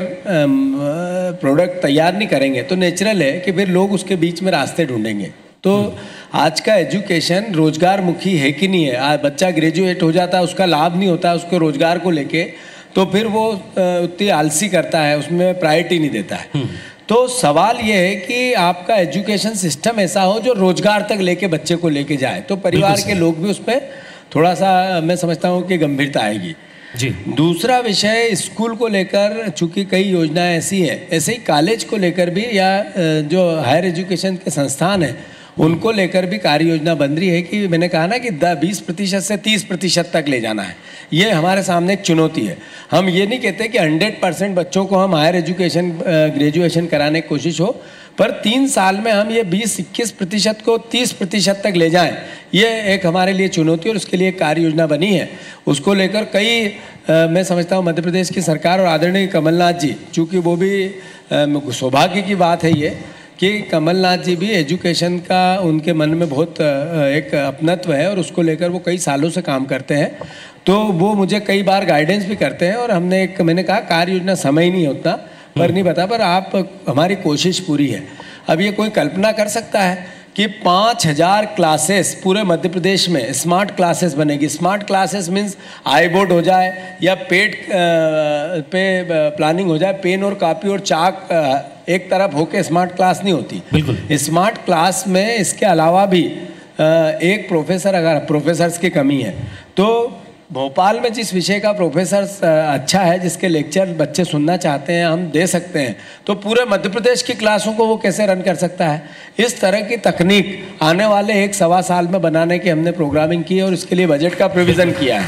प्रोडक्ट तैयार नहीं करेंगे तो नेचुरल है कि फिर लोग उसके बीच में रास्ते ढूंढेंगे। तो आज का एजुकेशन रोजगार मुखी है कि नहीं है? आज बच्चा ग्रेजुएट हो जाता है, उसका लाभ नहीं होता उसको रोजगार को लेके, तो फिर वो उतनी आलसी करता है, उसमें प्रायोरिटी नहीं देता है। तो सवाल ये है कि आपका एजुकेशन सिस्टम ऐसा हो जो रोजगार तक लेके बच्चे को लेके जाए, तो परिवार के लोग भी उस पर थोड़ा सा, मैं समझता हूँ कि गंभीरता आएगी। जी। दूसरा विषय स्कूल को लेकर, चूंकि कई योजनाएं ऐसी है, ऐसे ही कॉलेज को लेकर भी या जो हायर एजुकेशन के संस्थान हैं उनको लेकर भी कार्य योजना बन रही है कि मैंने कहा ना कि 20% से 30% तक ले जाना है। ये हमारे सामने एक चुनौती है। हम ये नहीं कहते कि 100% बच्चों को हम हायर एजुकेशन ग्रेजुएशन कराने की कोशिश हो, पर 3 साल में हम ये 20-21% को 30% तक ले जाएं, ये एक हमारे लिए चुनौती और उसके लिए कार्य योजना बनी है। उसको लेकर कई मैं समझता हूँ मध्य प्रदेश की सरकार और आदरणीय कमलनाथ जी, चूँकि वो भी सौभाग्य की बात है ये कि कमलनाथ जी भी एजुकेशन का उनके मन में बहुत एक अपनत्व है और उसको लेकर वो कई सालों से काम करते हैं। तो वो मुझे कई बार गाइडेंस भी करते हैं और हमने एक, मैंने कहा कार्य योजना समय नहीं होता पर नहीं बता, पर आप हमारी कोशिश पूरी है। अब ये कोई कल्पना कर सकता है कि 5000 क्लासेस पूरे मध्य प्रदेश में स्मार्ट क्लासेस बनेगी। Smart classes means I board हो जाए या पेड पे प्लानिंग हो जाए, पेन और कॉपी और चाक एक तरफ होके स्मार्ट क्लास नहीं होती। बिल्कुल। स्मार्ट क्लास में इसके अलावा भी एक प्रोफेसर, अगर प्रोफेसर्स की कमी है तो भोपाल में जिस विषय का प्रोफेसर अच्छा है, जिसके लेक्चर बच्चे सुनना चाहते हैं, हम दे सकते हैं, तो पूरे मध्य प्रदेश की क्लासों को वो कैसे रन कर सकता है। इस तरह की तकनीक आने वाले 1-1.25 साल में बनाने की हमने प्रोग्रामिंग की और इसके लिए बजट का प्रोविज़न किया है।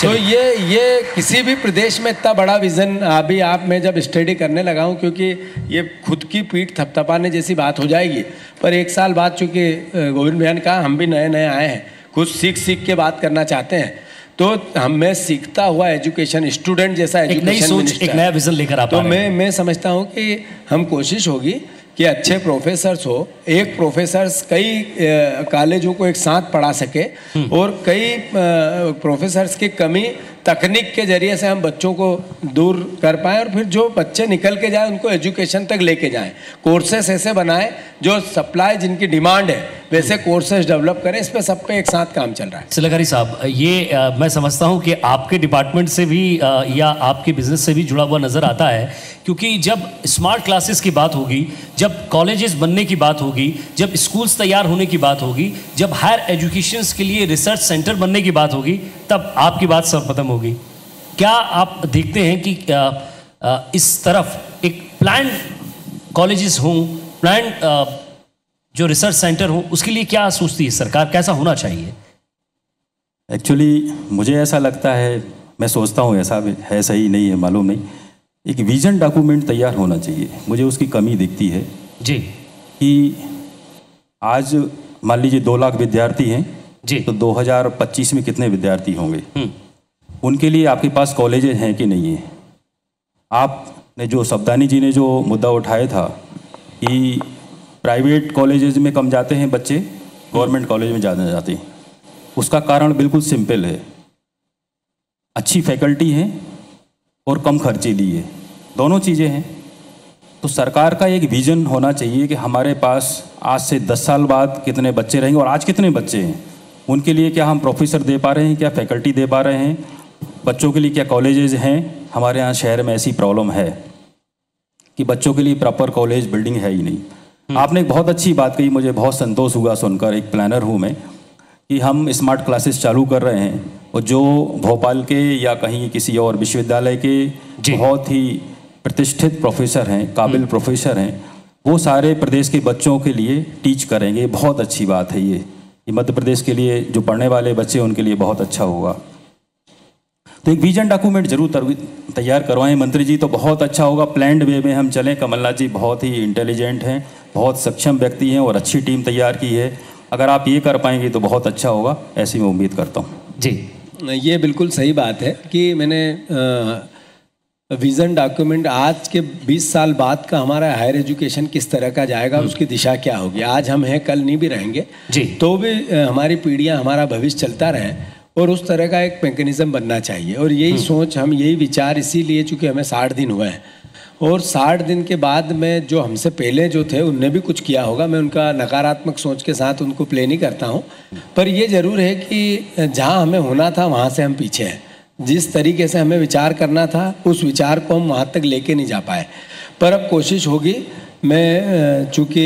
तो ये किसी भी प्रदेश में इतना बड़ा विज़न अभी मैं जब स्टडी करने लगा हूँ, क्योंकि ये खुद की पीठ थपथपाने जैसी बात हो जाएगी, पर 1 साल बाद चूँकि गोविंद भैया ने कहा हम भी नए आए हैं, कुछ सीख के बात करना चाहते हैं, तो मैं सीखता हुआ एजुकेशन स्टूडेंट जैसा एक नई सोच, एक नया विजन लेकर आप तो मैं समझता हूँ कि हम कोशिश होगी कि अच्छे प्रोफेसर्स हो, एक प्रोफेसर्स कई कॉलेजों को एक साथ पढ़ा सके और कई प्रोफेसर्स की कमी तकनीक के जरिए से हम बच्चों को दूर कर पाएँ और फिर जो बच्चे निकल के जाए उनको एजुकेशन तक लेके जाएं। कोर्सेस ऐसे बनाएं जो सप्लाई, जिनकी डिमांड है वैसे कोर्सेज डेवलप करें। इस पे सब पे एक साथ काम चल रहा है। सिलाकारी साहब, ये मैं समझता हूँ कि आपके डिपार्टमेंट से भी या आपके बिजनेस से भी जुड़ा हुआ नज़र आता है, क्योंकि जब स्मार्ट क्लासेस की बात होगी, जब कॉलेजेस बनने की बात होगी, जब स्कूल्स तैयार होने की बात होगी, जब हायर एजुकेशन के लिए रिसर्च सेंटर बनने की बात होगी, तब आपकी बात सर्वप्रथम होगी। क्या आप देखते हैं कि इस तरफ एक प्लान कॉलेजेस हों, प्लान जो रिसर्च सेंटर हो, उसके लिए क्या सोचती है सरकार, कैसा होना चाहिए? एक्चुअली मुझे ऐसा लगता है, मैं सोचता हूँ ऐसा है, सही नहीं है मालूम नहीं, एक विजन डॉक्यूमेंट तैयार होना चाहिए। मुझे उसकी कमी दिखती है जी, कि आज मान लीजिए 2 लाख विद्यार्थी हैं जी, तो 2025 में कितने विद्यार्थी होंगे, उनके लिए आपके पास कॉलेजेस हैं कि नहीं है। आपने जो सब्दानी जी ने जो मुद्दा उठाया था कि प्राइवेट कॉलेजेस में कम जाते हैं बच्चे, गवर्नमेंट कॉलेज में ज़्यादा जाते हैं, उसका कारण बिल्कुल सिंपल है, अच्छी फैकल्टी है और कम खर्चीली है, दोनों चीज़ें हैं। तो सरकार का एक विज़न होना चाहिए कि हमारे पास आज से 10 साल बाद कितने बच्चे रहेंगे और आज कितने बच्चे हैं, उनके लिए क्या हम प्रोफेसर दे पा रहे हैं, क्या फैकल्टी दे पा रहे हैं, बच्चों के लिए क्या कॉलेजेस हैं। हमारे यहाँ शहर में ऐसी प्रॉब्लम है कि बच्चों के लिए प्रॉपर कॉलेज बिल्डिंग है ही नहीं। आपने एक बहुत अच्छी बात कही, मुझे बहुत संतोष हुआ सुनकर, एक प्लानर हूँ मैं, कि हम स्मार्ट क्लासेस चालू कर रहे हैं और जो भोपाल के या कहीं किसी और विश्वविद्यालय के बहुत ही प्रतिष्ठित प्रोफेसर हैं, काबिल प्रोफेसर हैं, वो सारे प्रदेश के बच्चों के लिए टीच करेंगे। बहुत अच्छी बात है ये मध्य प्रदेश के लिए जो पढ़ने वाले बच्चे उनके लिए बहुत अच्छा होगा। तो एक विजन डॉक्यूमेंट जरूर तैयार करवाएं मंत्री जी, तो बहुत अच्छा होगा। प्लान्ड वे में हम चलें। कमलनाथ जी बहुत ही इंटेलिजेंट हैं, बहुत सक्षम व्यक्ति हैं और अच्छी टीम तैयार की है। अगर आप ये कर पाएंगे तो बहुत अच्छा होगा, ऐसी मैं उम्मीद करता हूँ। जी, ये बिल्कुल सही बात है कि मैंने विज़न डॉक्यूमेंट आज के 20 साल बाद का हमारा हायर एजुकेशन किस तरह का जाएगा, उसकी दिशा क्या होगी। आज हम हैं, कल नहीं भी रहेंगे जी, तो भी हमारी पीढ़ियां, हमारा भविष्य चलता रहे और उस तरह का एक मैकेनिज्म बनना चाहिए। और यही सोच, हम यही विचार इसीलिए, चूँकि हमें 60 दिन हुए हैं और 60 दिन के बाद में जो हमसे पहले जो थे उनने भी कुछ किया होगा, मैं उनका नकारात्मक सोच के साथ उनको प्ले नहीं करता हूँ, पर ये ज़रूर है कि जहाँ हमें होना था वहाँ से हम पीछे हैं। जिस तरीके से हमें विचार करना था उस विचार को हम वहाँ तक लेके नहीं जा पाए। पर अब कोशिश होगी। मैं चूँकि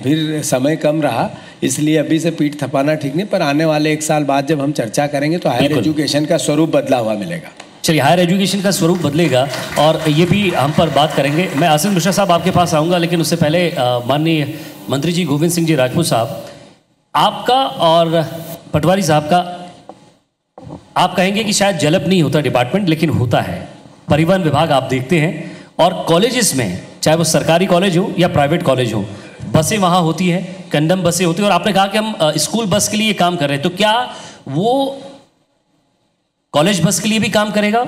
फिर समय कम रहा इसलिए अभी से पीठ थपाना ठीक नहीं, पर आने वाले 1 साल बाद जब हम चर्चा करेंगे तो हायर एजुकेशन का स्वरूप बदला हुआ मिलेगा। चलिए, हायर एजुकेशन का स्वरूप बदलेगा और ये भी हम पर बात करेंगे। मैं आसिफ मिश्रा साहब आपके पास आऊँगा, लेकिन उससे पहले माननीय मंत्री जी गोविंद सिंह जी राजपूत साहब, आपका और पटवारी साहब का, आप कहेंगे कि शायद जलप नहीं होता डिपार्टमेंट, लेकिन होता है। परिवहन विभाग आप देखते हैं और कॉलेजेस में, चाहे वो सरकारी कॉलेज हो या प्राइवेट कॉलेज हो, बसें वहाँ होती हैं, कंडम बसें होती हैं। और आपने कहा कि हम स्कूल बस के लिए काम कर रहे हैं, तो क्या वो कॉलेज बस के लिए भी काम करेगा?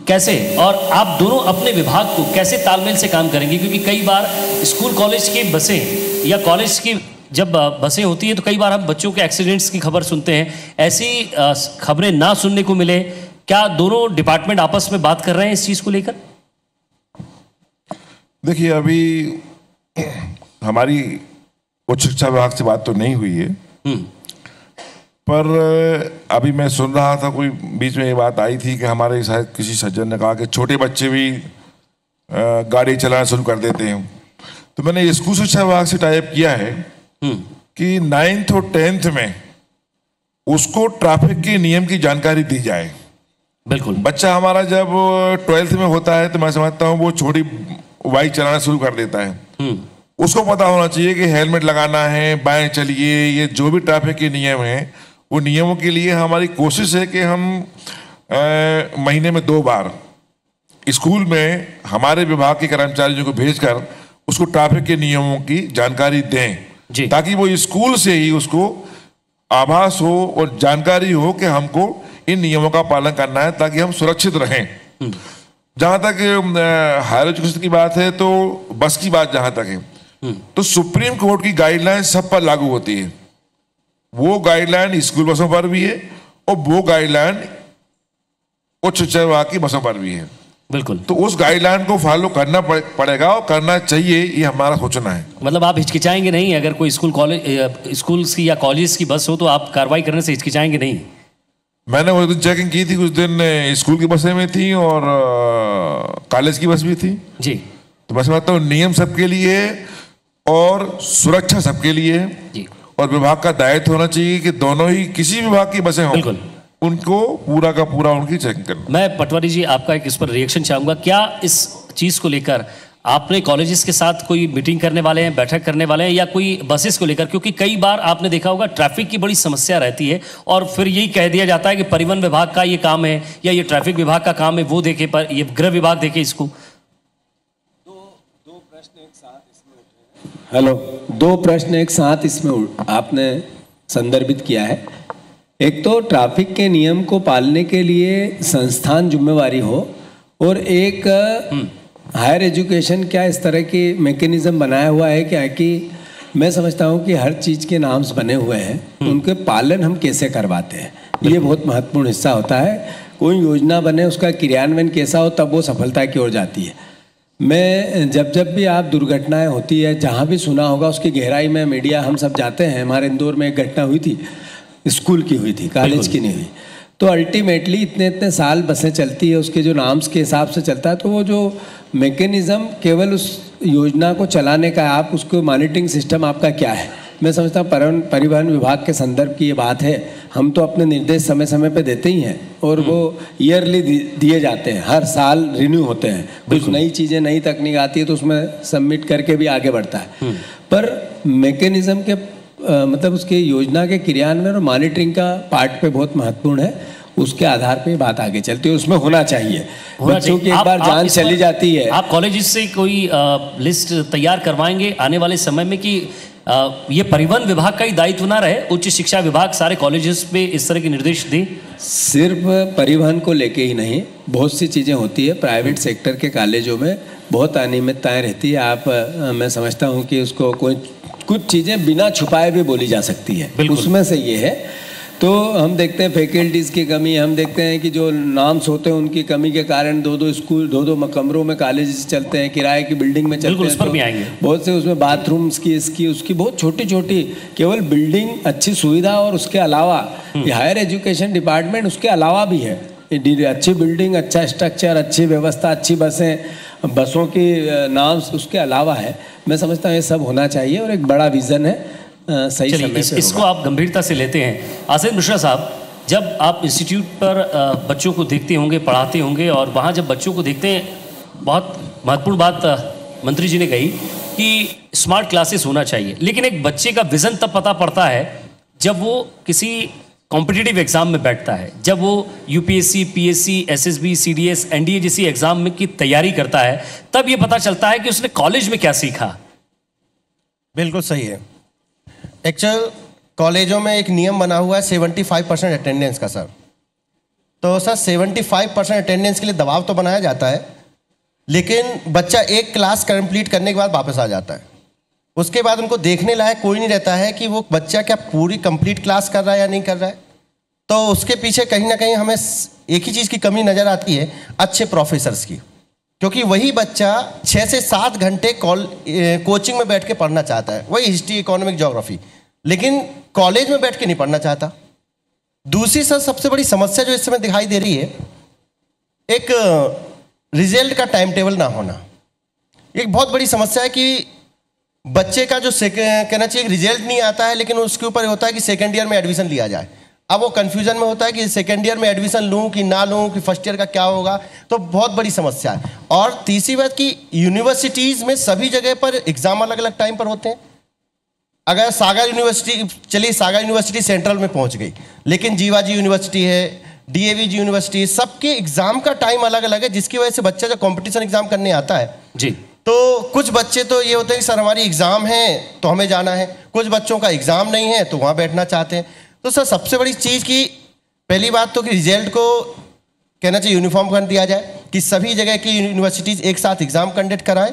कैसे? और आप दोनों अपने विभाग को कैसे तालमेल से काम करेंगे? क्योंकि कई बार स्कूल कॉलेज की बसें या कॉलेज की जब बसें होती है तो कई बार हम बच्चों के एक्सीडेंट्स की खबर सुनते हैं। ऐसी खबरें ना सुनने को मिले, क्या दोनों डिपार्टमेंट आपस में बात कर रहे हैं इस चीज़ को लेकर? देखिए, अभी हमारी उच्च शिक्षा विभाग से बात तो नहीं हुई है, पर अभी मैं सुन रहा था, कोई बीच में ये बात आई थी कि हमारे शायद किसी सज्जन ने कहा कि छोटे बच्चे भी गाड़ी चलाना शुरू कर देते हैं। तो मैंने स्कूल शिक्षा विभाग से टाइप किया है कि 9th और 10th में उसको ट्रैफिक के नियम की जानकारी दी जाए। बिल्कुल। बच्चा हमारा जब 12th में होता है तो मैं समझता हूँ वो छोटी बाइक चलाना शुरू कर देता है। उसको पता होना चाहिए कि हेलमेट लगाना है, बाएं चलिए, ये जो भी ट्रैफिक के नियम हैं, वो नियमों के लिए हमारी कोशिश है कि हम महीने में 2 बार स्कूल में हमारे विभाग के कर्मचारियों को भेजकर उसको ट्रैफिक के नियमों की जानकारी दें, ताकि वो स्कूल से ही उसको आभास हो और जानकारी हो कि हमको इन नियमों का पालन करना है ताकि हम सुरक्षित रहें। जहां तक हायर एजुकेशन की बात है, तो बस की बात जहां तक है, तो सुप्रीम कोर्ट की गाइडलाइन सब पर लागू होती है। वो गाइडलाइन स्कूल बसों पर भी है और वो गाइडलाइन उच्च शिक्षा विभाग की बसों पर भी है। बिल्कुल। तो उस गाइडलाइन को फॉलो करना पड़ेगा और करना चाहिए, ये हमारा सोचना है। मतलब आप हिचकिचाएंगे नहीं अगर कोई स्कूल की या कॉलेज की बस हो, तो आप कार्रवाई करने से हिचकिचाएंगे नहीं? मैंने उस दिन चेकिंग की थी, कुछ दिन स्कूल की बसें में थी और कॉलेज की बस भी थी जी। तो मैं समझता हूँ नियम सबके लिए और सुरक्षा सबके लिए जी। और विभाग का दायित्व होना चाहिए कि दोनों ही, किसी विभाग की बसें हों, उनको पूरा का पूरा उनकी चेकिंग करना। मैं पटवारी जी आपका एक इस पर रिएक्शन चाहूँगा। क्या इस चीज़ को लेकर आपने कॉलेजेस के साथ कोई मीटिंग करने वाले हैं, बैठक करने वाले हैं, या कोई बसेस को लेकर? क्योंकि कई बार आपने देखा होगा ट्रैफिक की बड़ी समस्या रहती है और फिर यही कह दिया जाता है कि परिवहन विभाग का ये काम है या ये ट्रैफिक विभाग का काम है, वो देखे, पर ये गृह विभाग देखे इसको। दो प्रश्न एक साथ इसमें हेलो 2 प्रश्न एक साथ इसमें आपने संदर्भित किया है। एक तो ट्रैफिक के नियम को पालने के लिए संस्थान जिम्मेवारी हो, और एक हायर एजुकेशन क्या इस तरह की मैकेनिज्म बनाया हुआ है क्या कि मैं समझता हूँ कि हर चीज़ के नाम्स बने हुए हैं, उनके पालन हम कैसे करवाते हैं, ये बहुत महत्वपूर्ण हिस्सा होता है। कोई योजना बने, उसका क्रियान्वयन कैसा हो, तब वो सफलता की ओर जाती है। मैं जब भी आप दुर्घटनाएं होती है, जहाँ भी सुना होगा उसकी गहराई में मीडिया हम सब जाते हैं। हमारे इंदौर में एक घटना हुई थी, स्कूल की हुई थी, कॉलेज की नहीं हुई। तो अल्टीमेटली इतने साल बसें चलती है, उसके जो नाम्स के हिसाब से चलता है, तो वो जो मैकेनिज़्म केवल उस योजना को चलाने का, आप उसको मॉनिटरिंग सिस्टम आपका क्या है। मैं समझता हूँ परिवहन विभाग के संदर्भ की ये बात है। हम तो अपने निर्देश समय समय पे देते ही हैं और वो ईयरली दिए जाते हैं, हर साल रिन्यू होते हैं। कुछ नई चीज़ें, नई तकनीक आती है तो उसमें सबमिट करके भी आगे बढ़ता है। पर मैकेनिज़्म के मतलब उसके योजना के क्रियान्वयन और मॉनिटरिंग का पार्ट पे बहुत महत्वपूर्ण है। उसके आधार पे बात आगे चलती है, उसमें होना चाहिए। बच्चों की एक बार जान चली जाती है। आप कॉलेज से कोई लिस्ट तैयार करवाएंगे आने वाले समय में कि ये परिवहन विभाग का ही दायित्व ना रहे, उच्च शिक्षा विभाग सारे कॉलेजेस पे इस तरह के निर्देश दे? सिर्फ परिवहन को लेके ही नहीं, बहुत सी चीज़ें होती है। प्राइवेट सेक्टर के कॉलेजों में बहुत अनियमितताएं रहती है। आप मैं समझता हूँ कि उसको कुछ चीज़ें बिना छुपाए भी बोली जा सकती है। उसमें से ये है तो हम देखते हैं फैकल्टीज़ की कमी, हम देखते हैं कि जो नॉर्म्स होते हैं उनकी कमी के कारण दो स्कूल दो कमरों में कॉलेज चलते हैं, किराए की बिल्डिंग में चलते हैं। उस पर भी आएंगे। बहुत से उसमें बाथरूम्स की इसकी उसकी बहुत छोटी छोटी केवल बिल्डिंग अच्छी सुविधा और उसके अलावा ये हायर एजुकेशन डिपार्टमेंट उसके अलावा भी है, अच्छी बिल्डिंग, अच्छा स्ट्रक्चर, अच्छी व्यवस्था, अच्छी बसों की नॉर्म्स उसके अलावा है। मैं समझता हूँ ये सब होना चाहिए और एक बड़ा विज़न है, सही समय पे इसको आप गंभीरता से लेते हैं। आसिफ मिश्रा साहब, जब आप इंस्टीट्यूट पर बच्चों को देखते होंगे, पढ़ाते होंगे, और वहाँ जब बच्चों को देखते हैं, बहुत महत्वपूर्ण बात मंत्री जी ने कही कि स्मार्ट क्लासेस होना चाहिए, लेकिन एक बच्चे का विज़न तब पता पड़ता है जब वो किसी कॉम्पिटिटिव एग्जाम में बैठता है, जब वो UPSC, PSC, SSB, CDS, NDA जैसी एग्जाम में की तैयारी करता है, तब ये पता चलता है कि उसने कॉलेज में क्या सीखा। बिल्कुल सही है। एक्चुअल कॉलेजों में एक नियम बना हुआ है 75% अटेंडेंस का सर। तो सर 75% अटेंडेंस के लिए दबाव तो बनाया जाता है, लेकिन बच्चा एक क्लास कंप्लीट करने के बाद वापस आ जाता है। उसके बाद उनको देखने लायक कोई नहीं रहता है कि वो बच्चा क्या पूरी कंप्लीट क्लास कर रहा है या नहीं कर रहा है। तो उसके पीछे कहीं ना कहीं हमें एक ही चीज़ की कमी नज़र आती है, अच्छे प्रोफेसर्स की, क्योंकि वही बच्चा 6 से 7 घंटे कोचिंग में बैठ के पढ़ना चाहता है, वही हिस्ट्री, इकोनॉमिक, ज्योग्राफी, लेकिन कॉलेज में बैठ के नहीं पढ़ना चाहता। दूसरी सर सबसे बड़ी समस्या जो इस समय दिखाई दे रही है, एक रिजल्ट का टाइम टेबल ना होना। एक बहुत बड़ी समस्या है कि बच्चे का जो कहना चाहिए रिजल्ट नहीं आता है, लेकिन उसके ऊपर होता है कि सेकेंड ईयर में एडमिशन लिया जाए। अब वो कन्फ्यूजन में होता है कि सेकेंड ईयर में एडमिशन लूँ कि ना लूँ, कि फर्स्ट ईयर का क्या होगा। तो बहुत बड़ी समस्या है। और तीसरी बात कि यूनिवर्सिटीज़ में सभी जगह पर एग्ज़ाम अलग अलग टाइम पर होते हैं। अगर सागर यूनिवर्सिटी, चलिए सागर यूनिवर्सिटी सेंट्रल में पहुंच गई, लेकिन जीवाजी यूनिवर्सिटी है, डीएवी यूनिवर्सिटी, सबके एग्ज़ाम का टाइम अलग अलग है, जिसकी वजह से बच्चा जब कॉम्पिटिशन एग्ज़ाम करने आता है जी, तो कुछ बच्चे तो ये होते हैं कि सर हमारी एग्ज़ाम है तो हमें जाना है, कुछ बच्चों का एग्ज़ाम नहीं है तो वहाँ बैठना चाहते हैं। तो सर सबसे बड़ी चीज़ की पहली बात तो कि रिजल्ट को कहना चाहिए यूनिफॉर्म कर दिया जाए, कि सभी जगह की यूनिवर्सिटीज़ एक साथ एग्ज़ाम कंडक्ट कराएं,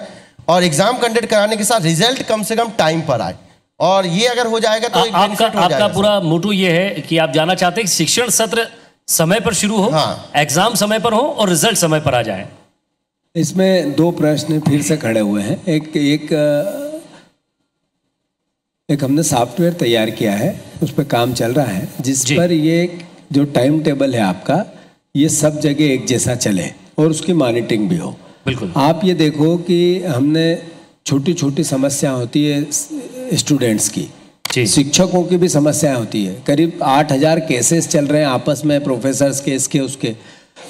और एग्ज़ाम कंडक्ट कराने के साथ रिजल्ट कम से कम टाइम पर आए। और ये अगर हो जाएगा तो आपका पूरा मोटो ये है कि आप जानना चाहते हैं कि शिक्षण सत्र समय पर शुरू हो, हाँ, एग्जाम समय पर हो और रिजल्ट समय पर आ जाए। इसमें दो प्रश्न फिर से खड़े हुए हैं। एक हमने सॉफ्टवेयर तैयार किया है, उस पर काम चल रहा है, जिस पर ये जो टाइम टेबल है आपका, ये सब जगह एक जैसा चले और उसकी मॉनिटरिंग भी हो। बिल्कुल। आप ये देखो कि हमने छोटी छोटी समस्या होती है स्टूडेंट्स की, शिक्षकों की भी समस्याएं होती है। करीब 8000 केसेस चल रहे हैं आपस में, प्रोफेसर्स के, इसके उसके।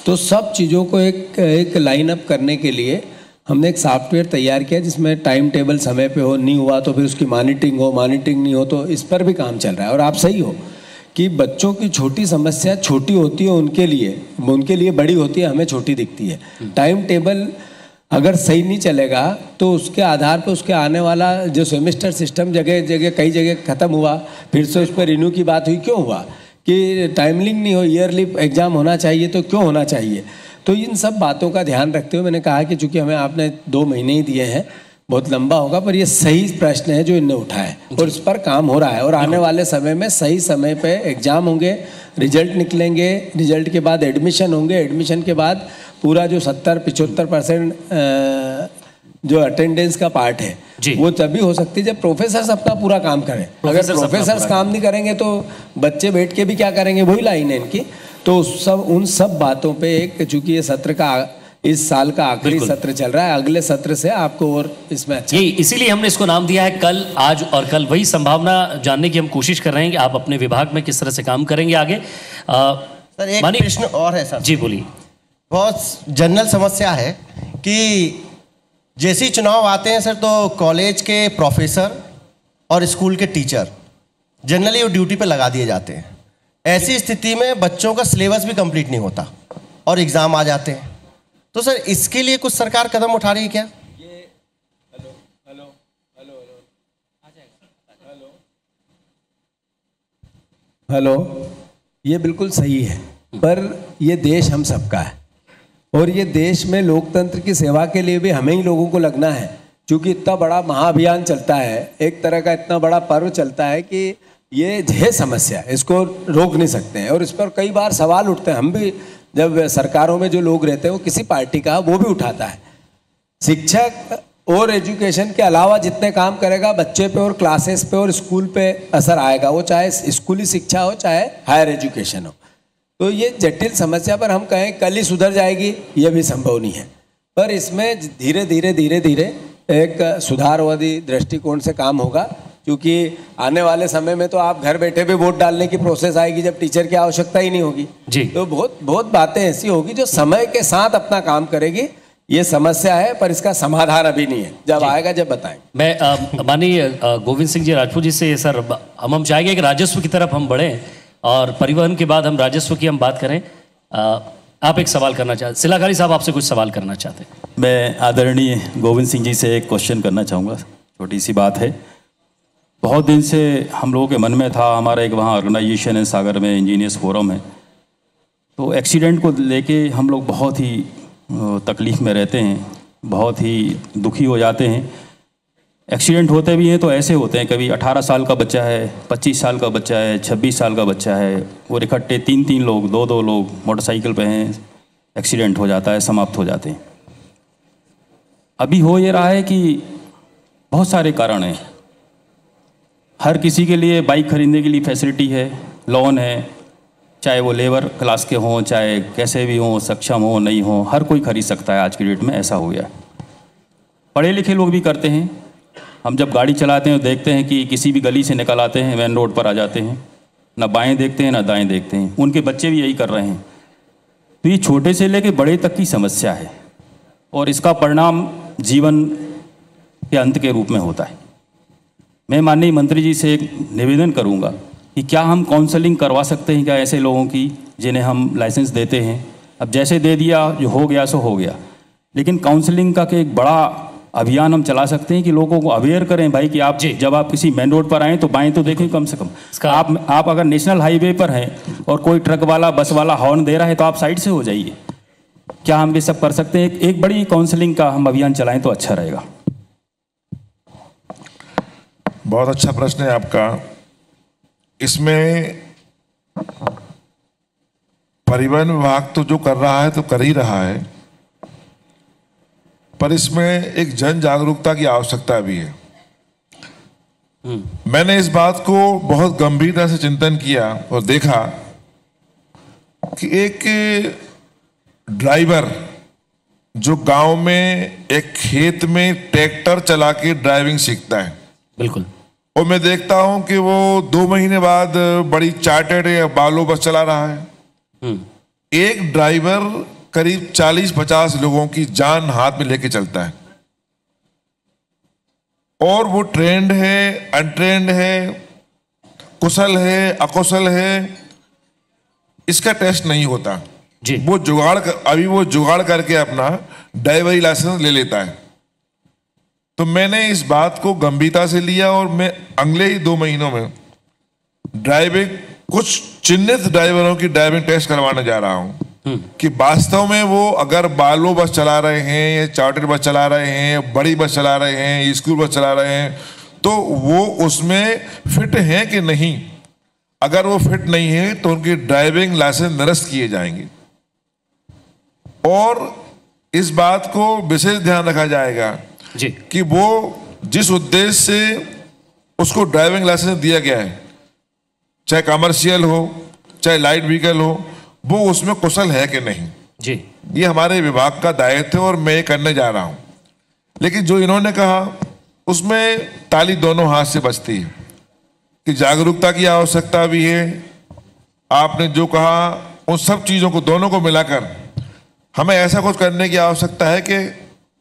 तो सब चीज़ों को एक लाइन अप करने के लिए हमने एक सॉफ्टवेयर तैयार किया, जिसमें टाइम टेबल समय पे हो, नहीं हुआ तो फिर उसकी मॉनिटरिंग हो, मॉनिटरिंग नहीं हो तो इस पर भी काम चल रहा है। और आप सही हो कि बच्चों की छोटी समस्या छोटी होती है उनके लिए बड़ी होती है, हमें छोटी दिखती है। टाइम टेबल अगर सही नहीं चलेगा तो उसके आधार पर उसके आने वाला जो सेमेस्टर सिस्टम कई जगह ख़त्म हुआ, फिर से उस पर रिन्यू की बात हुई, क्यों हुआ कि टाइमलिंग नहीं हो, ईयरली एग्ज़ाम होना चाहिए तो क्यों होना चाहिए। तो इन सब बातों का ध्यान रखते हुए मैंने कहा कि चूंकि हमें आपने 2 महीने ही दिए हैं, बहुत लंबा होगा, पर ये सही प्रश्न है जो इनने उठाया है और इस पर काम हो रहा है। और आने वाले समय में सही समय पे एग्ज़ाम होंगे, रिजल्ट निकलेंगे, रिजल्ट के बाद एडमिशन होंगे, एडमिशन के बाद पूरा जो 70-75% जो अटेंडेंस का पार्ट है वो तभी हो सकती है जब प्रोफेसर्स अपना पूरा काम करें। अगर प्रोफेसर्स काम नहीं करेंगे तो बच्चे बैठ के भी क्या करेंगे, वही लाइन है इनकी। तो उन सब बातों पे चूंकि ये सत्र का इस साल का आखिरी सत्र चल रहा है, अगले सत्र से आपको और इसमें अच्छा, इसीलिए हमने इसको नाम दिया है कल, आज और कल। वही संभावना जानने की हम कोशिश कर रहे हैं कि आप अपने विभाग में किस तरह से काम करेंगे आगे। सर एक प्रश्न और है सर। जी बोलिए। बहुत जनरल समस्या है कि जैसे ही चुनाव आते हैं सर, तो कॉलेज के प्रोफेसर और स्कूल के टीचर जनरली वो ड्यूटी पे लगा दिए जाते हैं। ऐसी स्थिति में बच्चों का सिलेबस भी कंप्लीट नहीं होता और एग्ज़ाम आ जाते हैं। तो सर इसके लिए कुछ सरकार कदम उठा रही है क्या? हेलो, ये बिल्कुल सही है, पर ये देश हम सबका है और ये देश में लोकतंत्र की सेवा के लिए भी हमें ही लोगों को लगना है। क्योंकि इतना बड़ा महाअभियान चलता है, एक तरह का इतना बड़ा पर्व चलता है कि ये है समस्या, इसको रोक नहीं सकते हैं। और इस पर कई बार सवाल उठते हैं, हम भी जब सरकारों में जो लोग रहते हैं वो किसी पार्टी का वो भी उठाता है। शिक्षक और एजुकेशन के अलावा जितने काम करेगा बच्चे पे और क्लासेस पे और स्कूल पे असर आएगा, वो चाहे स्कूली शिक्षा हो चाहे हायर एजुकेशन हो। तो ये जटिल समस्या पर हम कहें कल ही सुधर जाएगी, ये भी संभव नहीं है। पर इसमें धीरे धीरे एक सुधारवादी दृष्टिकोण से काम होगा, क्योंकि आने वाले समय में तो आप घर बैठे भी वोट डालने की प्रोसेस आएगी जब टीचर की आवश्यकता ही नहीं होगी जी। तो बहुत बातें ऐसी होगी जो समय के साथ अपना काम करेगी। ये समस्या है पर इसका समाधान अभी नहीं है, जब आएगा जब बताएं। मैं माननीय गोविंद सिंह जी राजपूत जी से सर हम चाहेंगे कि राजस्व की तरफ हम बढ़ें और परिवहन के बाद हम राजस्व की हम बात करें। आप एक सवाल करना चाहते, सिलाकारी साहब आपसे कुछ सवाल करना चाहते हैं। मैं आदरणीय गोविंद सिंह जी से एक क्वेश्चन करना चाहूँगा, छोटी सी बात है। बहुत दिन से हम लोगों के मन में था, हमारा एक वहाँ ऑर्गेनाइजेशन है सागर में, इंजीनियर्स फोरम है, तो एक्सीडेंट को लेके हम लोग बहुत ही तकलीफ़ में रहते हैं, बहुत ही दुखी हो जाते हैं। एक्सीडेंट होते भी हैं तो ऐसे होते हैं, कभी 18 साल का बच्चा है, 25 साल का बच्चा है, 26 साल का बच्चा है, वो इकट्ठे 3-3 लोग 2-2 लोग मोटरसाइकिल पे हैं, एक्सीडेंट हो जाता है, समाप्त हो जाते हैं। अभी हो ये रहा है कि बहुत सारे कारण हैं। हर किसी के लिए बाइक खरीदने के लिए फैसिलिटी है, लोन है, चाहे वो लेबर क्लास के हों, चाहे कैसे भी हों, सक्षम हो नहीं हो, हर कोई खरीद सकता है आज की डेट में, ऐसा हो गया। पढ़े लिखे लोग भी करते हैं। हम जब गाड़ी चलाते हैं तो देखते हैं कि किसी भी गली से निकल आते हैं, मेन रोड पर आ जाते हैं, ना बाएं देखते हैं ना दाएं देखते हैं। उनके बच्चे भी यही कर रहे हैं। तो ये छोटे से लेके बड़े तक की समस्या है और इसका परिणाम जीवन के अंत के रूप में होता है। मैं माननीय मंत्री जी से एक निवेदन करूंगा कि क्या हम काउंसलिंग करवा सकते हैं क्या ऐसे लोगों की जिन्हें हम लाइसेंस देते हैं। अब जैसे दे दिया, जो हो गया सो हो गया, लेकिन काउंसलिंग का एक बड़ा अभियान हम चला सकते हैं कि लोगों को अवेयर करें भाई कि आप जब आप किसी मेन रोड पर आएँ तो बाएं तो देखें कम से कम। आप अगर नेशनल हाईवे पर हैं और कोई ट्रक वाला बस वाला हॉर्न दे रहा है तो आप साइड से हो जाइए। क्या हम ये सब कर सकते हैं? एक बड़ी काउंसलिंग का हम अभियान चलाएं तो अच्छा रहेगा। बहुत अच्छा प्रश्न है आपका। इसमें परिवहन विभाग तो जो कर रहा है तो कर ही रहा है, पर इसमें एक जन जागरूकता की आवश्यकता भी है। मैंने इस बात को बहुत गंभीरता से चिंतन किया और देखा कि एक ड्राइवर जो गांव में एक खेत में ट्रैक्टर चला के ड्राइविंग सीखता है, बिल्कुल, और मैं देखता हूं कि वो 2 महीने बाद बड़ी चार्टर्ड या बालो बस चला रहा है। एक ड्राइवर करीब 40-50 लोगों की जान हाथ में लेके चलता है, और वो ट्रेंड है, अनट्रेंड है, कुशल है, अकुशल है, इसका टेस्ट नहीं होता जी। वो जुगाड़ करके अपना ड्राइवरी लाइसेंस ले लेता है। तो मैंने इस बात को गंभीरता से लिया और मैं अगले ही 2 महीनों में कुछ चिन्हित ड्राइवरों की ड्राइविंग टेस्ट करवाने जा रहा हूं कि वास्तव में वो अगर बालो बस चला रहे हैं या चार्टर्ड बस चला रहे हैं या बड़ी बस चला रहे हैं, स्कूल बस चला रहे हैं, तो वो उसमें फिट हैं कि नहीं। अगर वो फिट नहीं है तो उनके ड्राइविंग लाइसेंस निरस्त किए जाएंगे और इस बात को विशेष ध्यान रखा जाएगा जी कि वो जिस उद्देश्य से उसको ड्राइविंग लाइसेंस दिया गया है, चाहे कमर्शियल हो चाहे लाइट व्हीकल हो, वो उसमें कुशल है कि नहीं। जी, ये हमारे विभाग का दायित्व है और मैं ये करने जा रहा हूं। लेकिन जो इन्होंने कहा उसमें ताली दोनों हाथ से बजती है कि जागरूकता की आवश्यकता भी है। आपने जो कहा उन सब चीजों को दोनों को मिलाकर हमें ऐसा कुछ करने की आवश्यकता है कि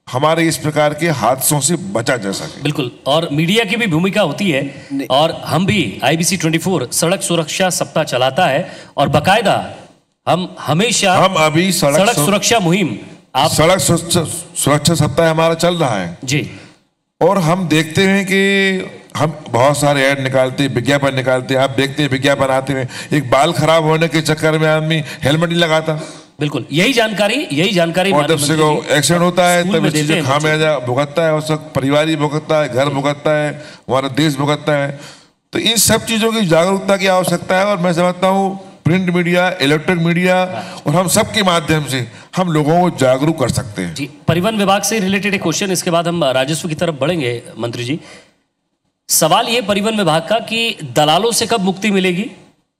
हमारे इस प्रकार के हादसों से बचा जा सके। बिल्कुल, और मीडिया की भी भूमिका होती है और हम भी IBC 24 सड़क सुरक्षा सप्ताह चलाता है और बकायदा हम हमेशा अभी सड़क सुरक्षा मुहिम सड़क सुरक्षा सप्ताह हमारा चल रहा है जी, और हम देखते हैं कि हम बहुत सारे ऐड निकालते हैं, विज्ञापन निकालते हैं। आप देखते हैं विज्ञापन आते हैं, एक बाल खराब होने के चक्कर में आदमी हेलमेट नहीं लगाता। बिल्कुल, यही जानकारी और जब से एक्सीडेंट होता है तब चीजें खामियाजा भुगतता है, उस वक्त परिवार ही भुगतता है, घर भुगतता है, हमारा देश भुगतता है। तो इन सब चीज़ों की जागरूकता की आवश्यकता है और मैं समझता हूँ प्रिंट मीडिया, इलेक्ट्रॉनिक मीडिया और हम सब के माध्यम से हम लोगों को जागरूक कर सकते हैं। जी, परिवहन विभाग से रिलेटेड एक क्वेश्चन, इसके बाद हम राजस्व की तरफ बढ़ेंगे। मंत्री जी, सवाल ये परिवहन विभाग का कि दलालों से कब मुक्ति मिलेगी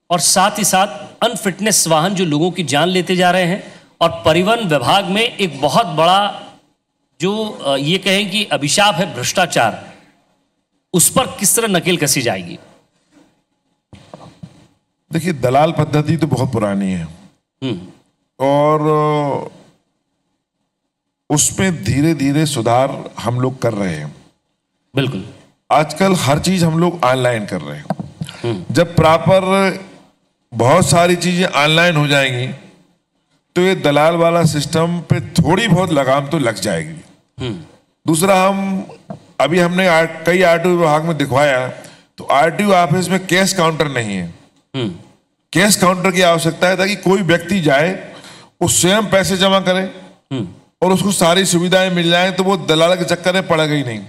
और साथ ही साथ अनफिटनेस वाहन जो लोगों की जान लेते जा रहे हैं और परिवहन विभाग में एक बहुत बड़ा जो ये कहें कि अभिशाप है भ्रष्टाचार, उस पर किस तरह नकेल कसी जाएगी? देखिए, दलाल पद्धति तो बहुत पुरानी है और उसमें धीरे धीरे सुधार हम लोग कर रहे हैं। बिल्कुल, आजकल हर चीज हम लोग ऑनलाइन कर रहे हैं। जब प्रॉपर बहुत सारी चीजें ऑनलाइन हो जाएंगी तो ये दलाल वाला सिस्टम पे थोड़ी बहुत लगाम तो लग जाएगी। दूसरा, अभी हमने कई आरटीओ विभाग में दिखवाया तो आरटीओ ऑफिस में कैश काउंटर नहीं है। कैश काउंटर की आवश्यकता है ताकि कोई व्यक्ति जाए, वो स्वयं पैसे जमा करे और उसको सारी सुविधाएं मिल जाए, तो वो दलाल के चक्कर में पड़ेगा ही नहीं।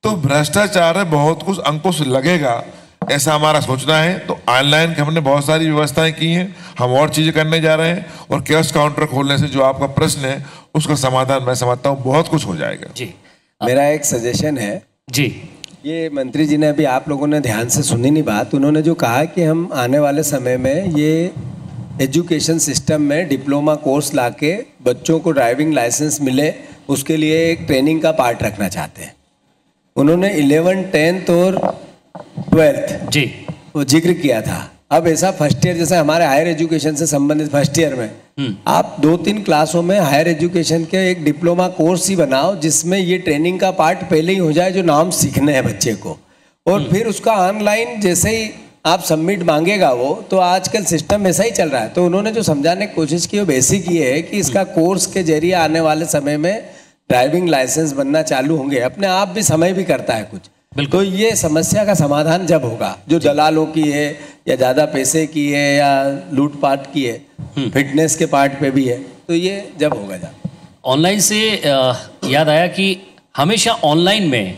तो भ्रष्टाचार है, बहुत कुछ अंकुश लगेगा, ऐसा हमारा सोचना है। तो ऑनलाइन हमने बहुत सारी व्यवस्थाएं की हैं, हम और चीजें करने जा रहे हैं और कैश काउंटर खोलने से जो आपका प्रश्न है उसका समाधान मैं समझता हूँ बहुत कुछ हो जाएगा। जी, मेरा एक सजेशन है जी, ये मंत्री जी ने अभी आप लोगों ने ध्यान से सुनी नहीं बात, उन्होंने जो कहा कि हम आने वाले समय में ये एजुकेशन सिस्टम में डिप्लोमा कोर्स लाके बच्चों को ड्राइविंग लाइसेंस मिले, उसके लिए एक ट्रेनिंग का पार्ट रखना चाहते हैं। उन्होंने 11th, 10th और 12th जी, वो जिक्र किया था। अब ऐसा फर्स्ट ईयर, जैसे हमारे हायर एजुकेशन से संबंधित फर्स्ट ईयर में आप 2-3 क्लासों में हायर एजुकेशन के एक डिप्लोमा कोर्स ही बनाओ जिसमें ये ट्रेनिंग का पार्ट पहले ही हो जाए, जो नाम सीखने हैं बच्चे को, और फिर उसका ऑनलाइन जैसे ही आप सबमिट मांगेगा वो, तो आजकल सिस्टम ऐसा ही चल रहा है। तो उन्होंने जो समझाने की कोशिश की वो बेसिक ये है कि इसका कोर्स के जरिए आने वाले समय में ड्राइविंग लाइसेंस बनना चालू होंगे। अपने आप भी समय भी करता है कुछ। तो ये समस्या का समाधान जब होगा, जो दलालों की है या ज़्यादा पैसे की है या लूटपाट की है, फिटनेस के पार्ट पे भी है, तो ये जब होगा जब ऑनलाइन से याद आया कि हमेशा ऑनलाइन में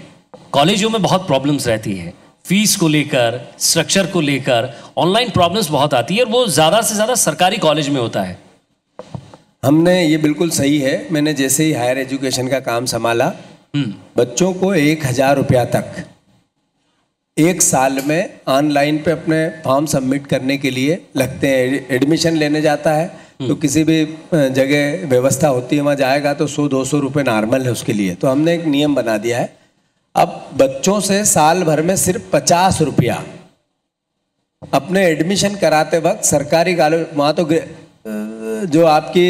कॉलेजों में बहुत प्रॉब्लम्स रहती है, फीस को लेकर, स्ट्रक्चर को लेकर ऑनलाइन प्रॉब्लम्स बहुत आती है और वो ज़्यादा से ज़्यादा सरकारी कॉलेज में होता है। हमने ये बिल्कुल सही है, मैंने जैसे ही हायर एजुकेशन का काम संभाला, बच्चों को 1000 रुपया तक एक साल में ऑनलाइन पे अपने फॉर्म सबमिट करने के लिए लगते हैं। एडमिशन लेने जाता है तो किसी भी जगह व्यवस्था होती है, वहाँ जाएगा तो 100-200 रुपये नॉर्मल है उसके लिए। तो हमने एक नियम बना दिया है, अब बच्चों से साल भर में सिर्फ 50 रुपया अपने एडमिशन कराते वक्त सरकारी कॉलेज, वहाँ तो जो आपकी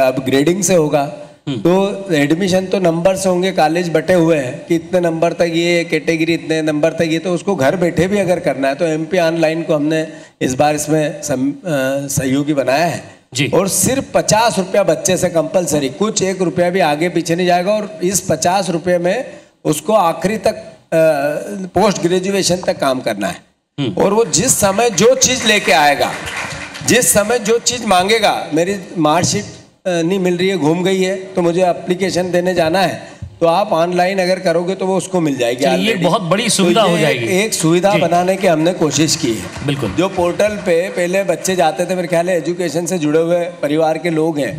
अब ग्रेडिंग से होगा, तो एडमिशन तो नंबर से होंगे, कॉलेज बटे हुए हैं कि इतने नंबर तक ये कैटेगरी, इतने नंबर तक ये, तो उसको घर बैठे भी अगर करना है तो एमपी ऑनलाइन को हमने इस बार इसमें सहयोगी बनाया है जी। और सिर्फ 50 रुपया बच्चे से कंपलसरी, कुछ 1 रुपया भी आगे पीछे नहीं जाएगा। और इस 50 रुपये में उसको आखिरी तक पोस्ट ग्रेजुएशन तक काम करना है। और वो जिस समय जो चीज़ लेके आएगा, जिस समय जो चीज़ मांगेगा, मेरी मार्कशीट नहीं मिल रही है, घूम गई है, तो मुझे एप्लीकेशन देने जाना है, तो आप ऑनलाइन अगर करोगे तो वो उसको मिल जाएगी। ये बहुत बड़ी सुविधा हो जाएगी। एक सुविधा बनाने की हमने कोशिश की है। बिल्कुल, जो पोर्टल पे पहले बच्चे जाते थे, मेरे ख्याल है एजुकेशन से जुड़े हुए परिवार के लोग हैं,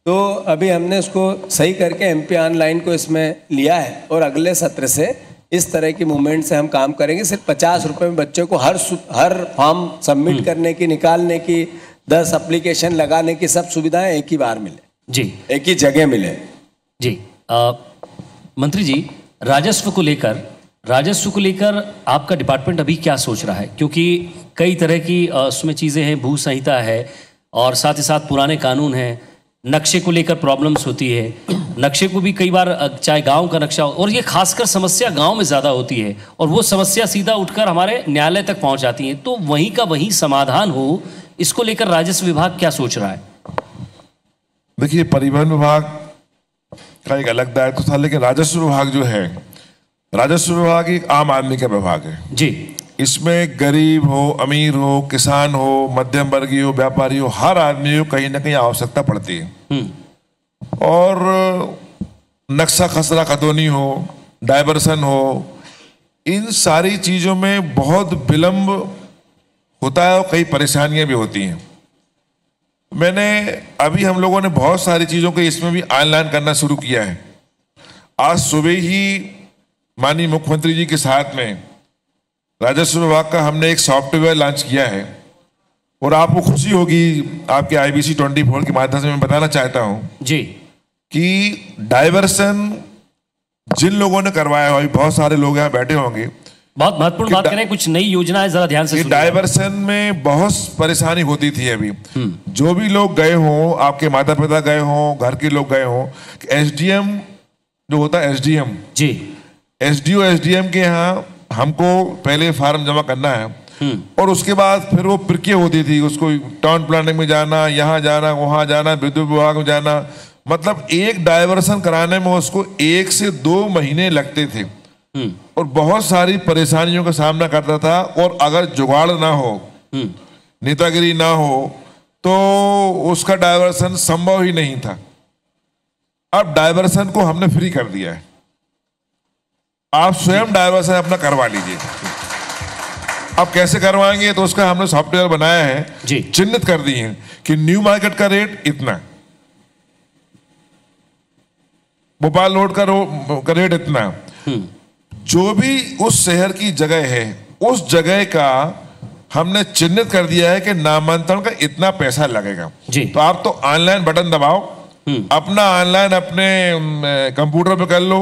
तो अभी हमने उसको सही करके एमपी ऑनलाइन को इसमें लिया है और अगले सत्र से इस तरह की मूवमेंट से हम काम करेंगे। सिर्फ 50 रुपये में बच्चे को हर फॉर्म सबमिट करने की, निकालने की, 10 एप्लीकेशन लगाने की सब सुविधाएं एक ही बार मिले जी, एक ही जगह मिले जी। मंत्री जी, राजस्व को लेकर आपका डिपार्टमेंट अभी क्या सोच रहा है? क्योंकि कई तरह की उसमें चीज़ें हैं, भू संहिता है और साथ ही साथ पुराने कानून हैं, नक्शे को लेकर प्रॉब्लम्स होती है, नक्शे को भी कई बार चाहे गांव का नक्शा हो, और ये खासकर समस्या गांव में ज़्यादा होती है और वो समस्या सीधा उठकर हमारे न्यायालय तक पहुंच जाती है, तो वहीं का वहीं समाधान हो, इसको लेकर राजस्व विभाग क्या सोच रहा है? देखिए, परिवहन विभाग का एक अलग दायित्व था, लेकिन राजस्व विभाग जो है, राजस्व विभाग एक आम आदमी का विभाग है जी। इसमें गरीब हो, अमीर हो, किसान हो, मध्यम वर्गीय हो, व्यापारी हो, हर आदमी को कहीं ना कहीं आवश्यकता पड़ती है। और नक्शा खसरा खतौनी हो, डायवर्सन हो, इन सारी चीज़ों में बहुत विलम्ब होता है और कई परेशानियां भी होती हैं। मैंने अभी हम लोगों ने बहुत सारी चीज़ों को इसमें भी ऑनलाइन करना शुरू किया है। आज सुबह ही माननीय मुख्यमंत्री जी के साथ में राजस्व विभाग का हमने एक सॉफ्टवेयर लॉन्च किया है और आपको खुशी होगी, आपके IBC 24 के माध्यम से मैं बताना चाहता हूं जी कि डाइवर्सन जिन लोगों ने करवाया हो, बहुत सारे लोग यहाँ बैठे होंगे, बहुत महत्वपूर्ण बात करें, कुछ नई योजनाएं जरा ध्यान से कि सुनिए। डाइवर्सन में बहुत परेशानी होती थी। अभी जो भी लोग गए हों, आपके माता पिता गए हों, घर के लोग गए हों, SDM जो होता है SDM जी SDO SDM के यहाँ हमको पहले फार्म जमा करना है और उसके बाद फिर वो प्रक्रिया होती थी, उसको टाउन प्लानिंग में जाना, यहाँ जाना, वहाँ जाना, विद्युत विभाग में जाना, मतलब एक डाइवर्सन कराने में उसको 1 से 2 महीने लगते थे और बहुत सारी परेशानियों का सामना करता था। और अगर जुगाड़ ना हो, नेतागिरी ना हो, तो उसका डाइवर्सन संभव ही नहीं था। अब डाइवर्सन को हमने फ्री कर दिया है, आप स्वयं डाइवर्सन अपना करवा लीजिए। अब कैसे करवाएंगे, तो उसका हमने सॉफ्टवेयर बनाया है जी। चिन्हित कर दिए हैं कि न्यू मार्केट का रेट इतना, भोपाल रोड का रेट इतना, जो भी उस शहर की जगह है उस जगह का हमने चिन्हित कर दिया है कि नामांतरण का इतना पैसा लगेगा जी। तो आप तो ऑनलाइन बटन दबाओ, अपना ऑनलाइन अपने कंप्यूटर पे कर लो,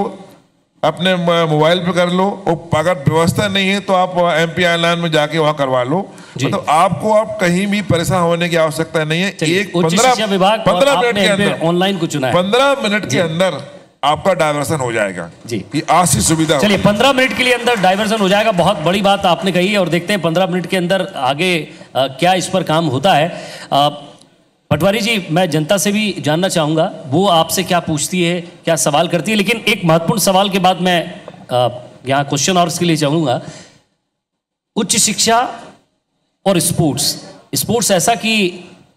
अपने मोबाइल पे कर लो, और अगर व्यवस्था नहीं है तो आप MP ऑनलाइन में जाके वहां करवा लो। मतलब आपको आप कहीं भी परेशान होने की आवश्यकता नहीं है। एक 15 मिनट के अंदर ऑनलाइन को चुना है, 15 मिनट के अंदर आपका डाइवर्सन हो जाएगा जी। ये आसी सुविधा। चलिए 15 मिनट के लिए अंदर डाइवर्सन हो जाएगा, बहुत बड़ी बात आपने कही है और देखते हैं 15 मिनट के अंदर आगे क्या इस पर काम होता है। पटवारी जी, मैं जनता से भी जानना चाहूँगा वो आपसे क्या पूछती है, क्या सवाल करती है, लेकिन एक महत्वपूर्ण सवाल के बाद मैं यहाँ क्वेश्चन आवर्स के लिए चाहूँगा। उच्च शिक्षा और स्पोर्ट्स ऐसा कि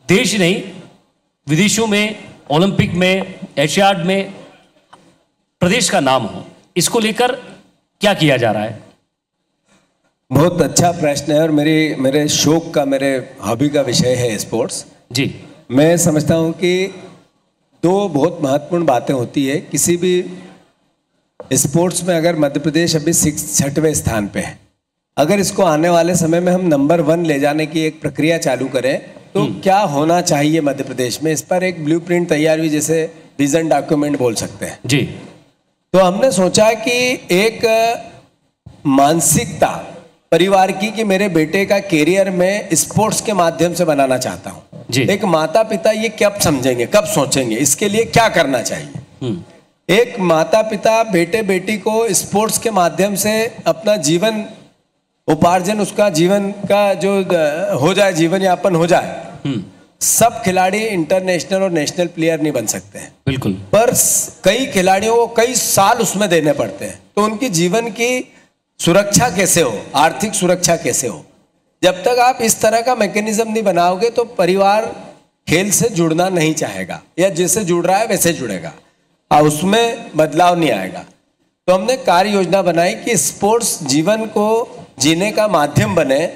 देश नहीं विदेशों में, ओलंपिक में, एशियाड में प्रदेश का नाम हो, इसको लेकर क्या किया जा रहा है? बहुत अच्छा प्रश्न है और मेरे शौक का, मेरे हॉबी का विषय है स्पोर्ट्स जी। मैं समझता हूँ कि 2 बहुत महत्वपूर्ण बातें होती है किसी भी स्पोर्ट्स में। अगर मध्य प्रदेश अभी 6वें स्थान पे है, अगर इसको आने वाले समय में हम नंबर 1 ले जाने की एक प्रक्रिया चालू करें तो क्या होना चाहिए मध्य प्रदेश में, इस पर एक ब्लूप्रिंट तैयार हुई, जिसे विजन डॉक्यूमेंट बोल सकते हैं जी। तो हमने सोचा कि एक मानसिकता परिवार की कि मेरे बेटे का कैरियर में स्पोर्ट्स के माध्यम से बनाना चाहता हूं जी। एक माता पिता ये कब समझेंगे, कब सोचेंगे, इसके लिए क्या करना चाहिए। एक माता पिता बेटे बेटी को स्पोर्ट्स के माध्यम से अपना जीवन उपार्जन, उसका जीवन का जो हो जाए, जीवन यापन हो जाए। सब खिलाड़ी इंटरनेशनल और नेशनल प्लेयर नहीं बन सकते हैं, बिल्कुल, पर कई खिलाड़ियों को कई साल उसमें देने पड़ते हैं। तो उनकी जीवन की सुरक्षा कैसे हो, आर्थिक सुरक्षा कैसे हो, जब तक आप इस तरह का मैकेनिज्म नहीं बनाओगे तो परिवार खेल से जुड़ना नहीं चाहेगा, या जैसे जुड़ रहा है वैसे जुड़ेगा और उसमें बदलाव नहीं आएगा। तो हमने कार्य योजना बनाई कि स्पोर्ट्स जीवन को जीने का माध्यम बने,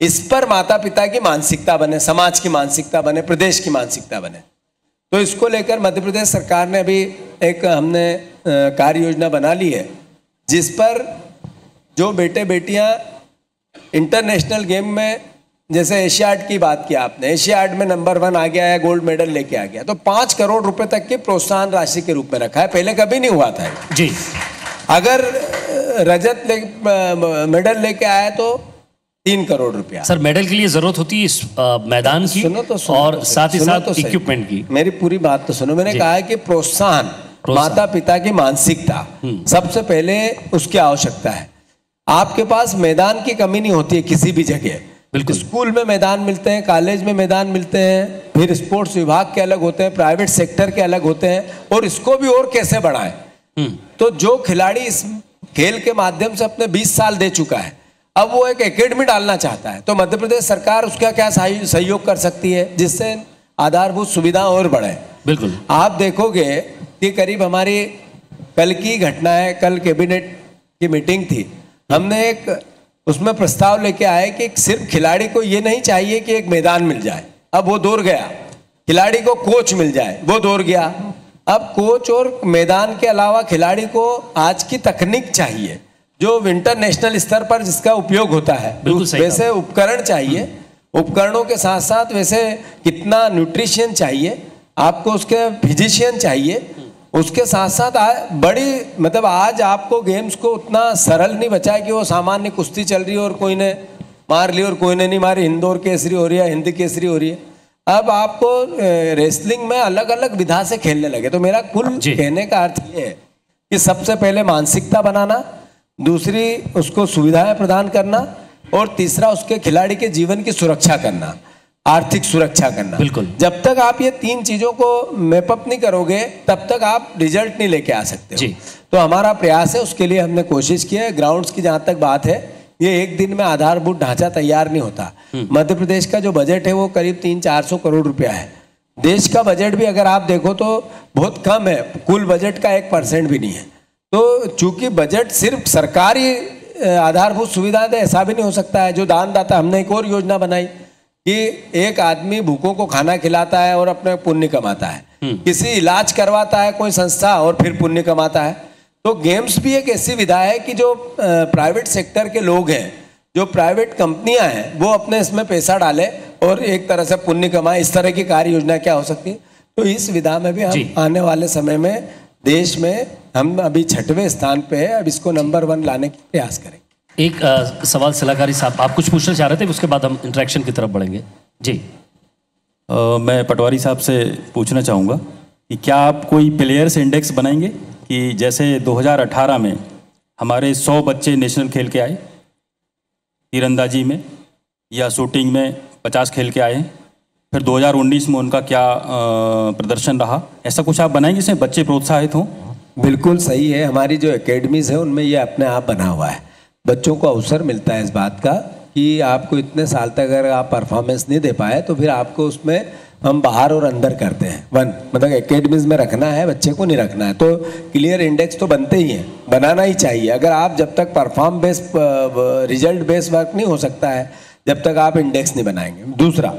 इस पर माता पिता की मानसिकता बने, समाज की मानसिकता बने, प्रदेश की मानसिकता बने। तो इसको लेकर मध्य प्रदेश सरकार ने अभी एक हमने कार्य योजना बना ली है, जिस पर जो बेटे बेटियां इंटरनेशनल गेम में, जैसे एशियाड की बात की आपने, एशियाड में नंबर 1 आ गया है, गोल्ड मेडल लेके आ गया, तो 5 करोड़ रुपए तक की प्रोत्साहन राशि के रूप में रखा है, पहले कभी नहीं हुआ था जी। अगर रजत मेडल लेके आया तो 3 करोड़ रुपया। सर, मेडल के लिए जरूरत होती है इस मैदान की और साथ ही साथ इक्विपमेंट की। मेरी पूरी बात तो सुनो, मैंने कहा है कि प्रोत्साहन, माता पिता की मानसिकता सबसे पहले उसकी आवश्यकता है। आपके पास मैदान की कमी नहीं होती है किसी भी जगह, स्कूल में मैदान मिलते हैं, कॉलेज में मैदान मिलते हैं, फिर स्पोर्ट्स विभाग के अलग होते हैं, प्राइवेट सेक्टर के अलग होते हैं, और इसको भी और कैसे बढ़ाएं। तो जो खिलाड़ी इस खेल के माध्यम से अपने 20 साल दे चुका है, अब वो एक एकेडमी डालना चाहता है, तो मध्य प्रदेश सरकार उसका क्या सहयोग कर सकती है जिससे आधारभूत सुविधा और बढ़े। बिल्कुल, आप देखोगे कि करीब हमारी कल की घटना है, कल कैबिनेट की मीटिंग थी, हमने एक उसमें प्रस्ताव लेके आए कि सिर्फ खिलाड़ी को ये नहीं चाहिए कि एक मैदान मिल जाए, अब वो दूर गया, खिलाड़ी को कोच मिल जाए, वो दूर गया। अब कोच और मैदान के अलावा खिलाड़ी को आज की तकनीक चाहिए जो इंटरनेशनल स्तर पर जिसका उपयोग होता है, वैसे उपकरण चाहिए। उपकरणों के साथ साथ वैसे कितना न्यूट्रिशन चाहिए आपको, उसके फिजिशियन चाहिए, उसके साथ साथ बड़ी मतलब आज आपको गेम्स को उतना सरल नहीं बचा है कि वो सामान्य कुश्ती चल रही है और कोई ने मार ली और कोई ने नहीं मारी, इंदौर केसरी हो रही है, हिंद केसरी हो रही है। अब आपको रेसलिंग में अलग अलग विधा से खेलने लगे। तो मेरा कुल कहने का अर्थ ये है कि सबसे पहले मानसिकता बनाना, दूसरी उसको सुविधाएं प्रदान करना, और तीसरा उसके खिलाड़ी के जीवन की सुरक्षा करना, आर्थिक सुरक्षा करना। बिल्कुल। जब तक आप ये तीन चीजों को मैपअप नहीं करोगे तब तक आप रिजल्ट नहीं लेके आ सकते हो। तो हमारा प्रयास है, उसके लिए हमने कोशिश की है। ग्राउंड्स की जहां तक बात है, ये एक दिन में आधारभूत ढांचा तैयार नहीं होता। मध्य प्रदेश का जो बजट है वो करीब 300-400 करोड़ रुपया है। देश का बजट भी अगर आप देखो तो बहुत कम है, कुल बजट का 1% भी नहीं है। तो चूंकि बजट सिर्फ सरकारी आधारभूत सुविधा दे ऐसा भी नहीं हो सकता है। जो दानदाता, हमने एक और योजना बनाई कि एक आदमी भूखों को खाना खिलाता है और अपने पुण्य कमाता है, किसी इलाज करवाता है कोई संस्था और फिर पुण्य कमाता है। तो गेम्स भी एक ऐसी विधा है कि जो प्राइवेट सेक्टर के लोग हैं, जो प्राइवेट कंपनियां हैं, वो अपने इसमें पैसा डाले और एक तरह से पुण्य कमाए। इस तरह की कार्य योजना क्या हो सकती है? तो इस विधा में भी हम आने वाले समय में देश में, हम अभी 6वें स्थान पे है, अब इसको नंबर 1 लाने की प्रयास करेंगे। एक सवाल सलाहकारी साहब, आप कुछ पूछना चाह रहे थे, उसके बाद हम इंटरेक्शन की तरफ बढ़ेंगे। जी मैं पटवारी साहब से पूछना चाहूँगा कि क्या आप कोई प्लेयर्स इंडेक्स बनाएंगे कि जैसे 2018 में हमारे 100 बच्चे नेशनल खेल के आए, तीरंदाजी में या शूटिंग में 50 खेल के आए, फिर 2019 में उनका क्या प्रदर्शन रहा, ऐसा कुछ आप बनाएंगे जिसमें बच्चे प्रोत्साहित हों? बिल्कुल सही है। हमारी जो एकेडमीज है उनमें ये अपने आप बना हुआ है। बच्चों को अवसर मिलता है इस बात का कि आपको इतने साल तक अगर आप परफॉर्मेंस नहीं दे पाए तो फिर आपको उसमें हम बाहर और अंदर करते हैं। मतलब एकेडमीज में रखना है, बच्चे को नहीं रखना है। तो क्लियर इंडेक्स तो बनते ही हैं, बनाना ही चाहिए। अगर आप जब तक perform based result based work नहीं हो सकता है जब तक आप इंडेक्स नहीं बनाएंगे। दूसरा,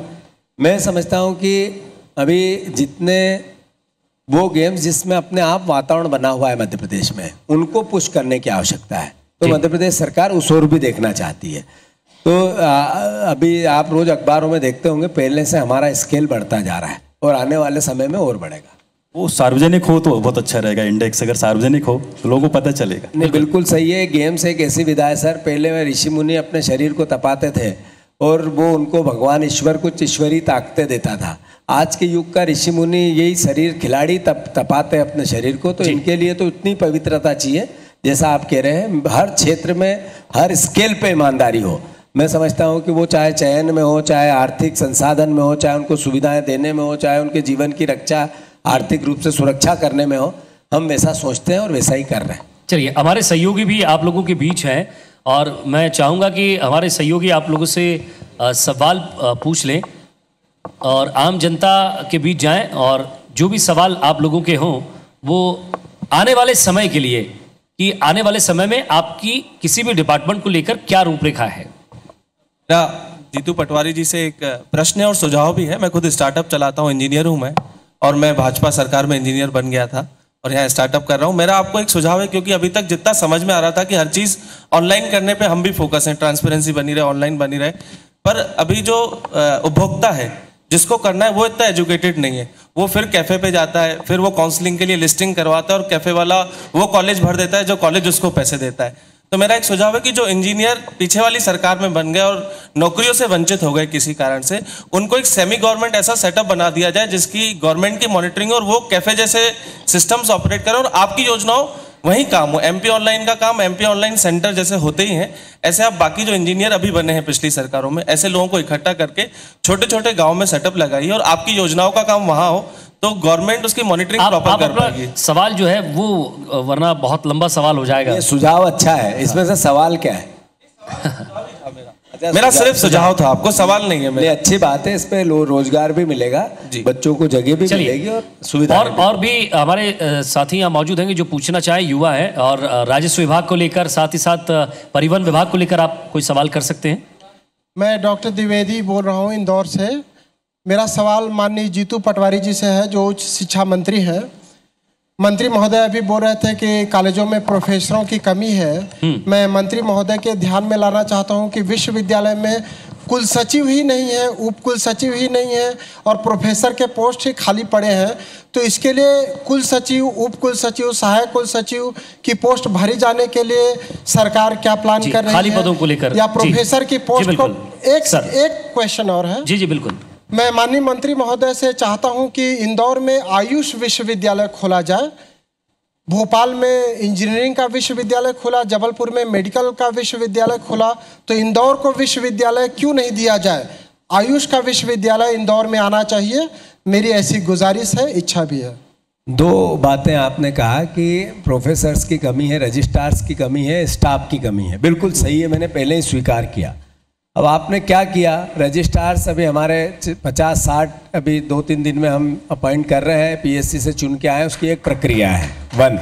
मैं समझता हूँ कि अभी जितने वो गेम्स जिसमें अपने आप वातावरण बना हुआ है मध्य प्रदेश में, उनको पुश करने की आवश्यकता है। तो मध्य प्रदेश सरकार उस ओर भी देखना चाहती है। तो अभी आप रोज अखबारों में देखते होंगे, पहले से हमारा स्केल बढ़ता जा रहा है और आने वाले समय में और बढ़ेगा। वो सार्वजनिक हो तो बहुत अच्छा रहेगा इंडेक्स, अगर सार्वजनिक हो तो लोगों को पता चलेगा। नहीं, बिल्कुल सही है। गेम्स एक ऐसी विधा है सर, पहले में ऋषि मुनि अपने शरीर को तपाते थे और वो उनको भगवान ईश्वर कुछ ईश्वरी ताकतें देता था। आज के युग का ऋषि मुनि यही शरीर खिलाड़ी तपाते हैं अपने शरीर को। तो इनके लिए तो इतनी पवित्रता चाहिए, जैसा आप कह रहे हैं, हर क्षेत्र में हर स्केल पे ईमानदारी हो। मैं समझता हूँ कि वो चाहे चयन में हो, चाहे आर्थिक संसाधन में हो, चाहे उनको सुविधाएं देने में हो, चाहे उनके जीवन की रक्षा आर्थिक रूप से सुरक्षा करने में हो, हम वैसा सोचते हैं और वैसा ही कर रहे हैं। चलिए, हमारे सहयोगी भी आप लोगों के बीच हैं और मैं चाहूँगा कि हमारे सहयोगी आप लोगों से सवाल पूछ लें और आम जनता के बीच जाएं, और जो भी सवाल आप लोगों के हों वो आने वाले समय के लिए, कि आने वाले समय में आपकी किसी भी डिपार्टमेंट को लेकर क्या रूपरेखा है। जीतू पटवारी जी से एक प्रश्न और सुझाव भी है। मैं खुद स्टार्टअप चलाता हूँ, इंजीनियर हूँ मैं, और मैं भाजपा सरकार में इंजीनियर बन गया था और यहाँ स्टार्टअप कर रहा हूँ। मेरा आपको एक सुझाव है, क्योंकि अभी तक जितना समझ में आ रहा था कि हर चीज़ ऑनलाइन करने पे हम भी फोकस हैं, ट्रांसपेरेंसी बनी रहे, ऑनलाइन बनी रहे, पर अभी जो उपभोक्ता है जिसको करना है वो इतना एजुकेटेड नहीं है। वो फिर कैफ़े पे जाता है, फिर वो काउंसलिंग के लिए लिस्टिंग करवाता है और कैफ़े वाला वो कॉलेज भर देता है जो कॉलेज उसको पैसे देता है। तो मेरा एक सुझाव है कि जो इंजीनियर पीछे वाली सरकार में बन गए और नौकरियों से वंचित हो गए किसी कारण से, उनको एक सेमी गवर्नमेंट ऐसा सेटअप बना दिया जाए जिसकी गवर्नमेंट की मॉनिटरिंग और वो कैफे जैसे सिस्टम्स ऑपरेट करें और आपकी योजनाओं वहीं काम हो। एमपी ऑनलाइन का काम एमपी ऑनलाइन सेंटर जैसे होते ही हैं, ऐसे आप बाकी जो इंजीनियर अभी बने हैं पिछली सरकारों में, ऐसे लोगों को इकट्ठा करके छोटे छोटे गाँव में सेटअप लगाइए और आपकी योजनाओं का काम वहाँ हो, तो गवर्नमेंट उसकी मॉनिटरिंग प्रॉपर कर पाएगी। सवाल जो है वो, वरना बहुत लंबा सवाल हो जाएगा। ये सुझाव अच्छा है, इसमें से सवाल क्या है? मेरा सिर्फ सुझाव था, आपको सवाल नहीं है नहीं, मेरा। अच्छी बात है, इस पे रोजगार भी मिलेगा, बच्चों को जगह भी मिलेगी और सुविधा। और भी हमारे साथी यहाँ मौजूद हैं जो पूछना चाहे, युवा है और राजस्व विभाग को लेकर, साथ ही साथ परिवहन विभाग को लेकर आप कोई सवाल कर सकते हैं। मैं डॉक्टर द्विवेदी बोल रहा हूँ इंदौर से। मेरा सवाल माननीय जीतू पटवारी जी से है जो उच्च शिक्षा मंत्री हैं। मंत्री महोदय अभी बोल रहे थे कि कॉलेजों में प्रोफेसरों की कमी है। मैं मंत्री महोदय के ध्यान में लाना चाहता हूं कि विश्वविद्यालय में कुल सचिव ही नहीं है, उप कुल सचिव ही नहीं है और प्रोफेसर के पोस्ट ही खाली पड़े हैं। तो इसके लिए कुल सचिव, उप कुल सचिव, सहायक कुल सचिव की पोस्ट भरी जाने के लिए सरकार क्या प्लान कर रही है? खाली पदों को लेकर या प्रोफेसर की पोस्ट को एक क्वेश्चन और है। जी बिल्कुल। मैं माननीय मंत्री महोदय से चाहता हूं कि इंदौर में आयुष विश्वविद्यालय खोला जाए, भोपाल में इंजीनियरिंग का विश्वविद्यालय खोला, जबलपुर में मेडिकल का विश्वविद्यालय खोला, तो इंदौर को विश्वविद्यालय क्यों नहीं दिया जाए? आयुष का विश्वविद्यालय इंदौर में आना चाहिए, मेरी ऐसी गुजारिश है, इच्छा भी है। दो बातें आपने कहा कि प्रोफेसर्स की कमी है, रजिस्ट्रार्स की कमी है, स्टाफ की कमी है, बिल्कुल सही है, मैंने पहले ही स्वीकार किया। अब आपने क्या किया, रजिस्ट्रार्स अभी हमारे 50-60 अभी 2-3 दिन में हम अपॉइंट कर रहे हैं, पीएससी से चुन के आए, उसकी एक प्रक्रिया है 1।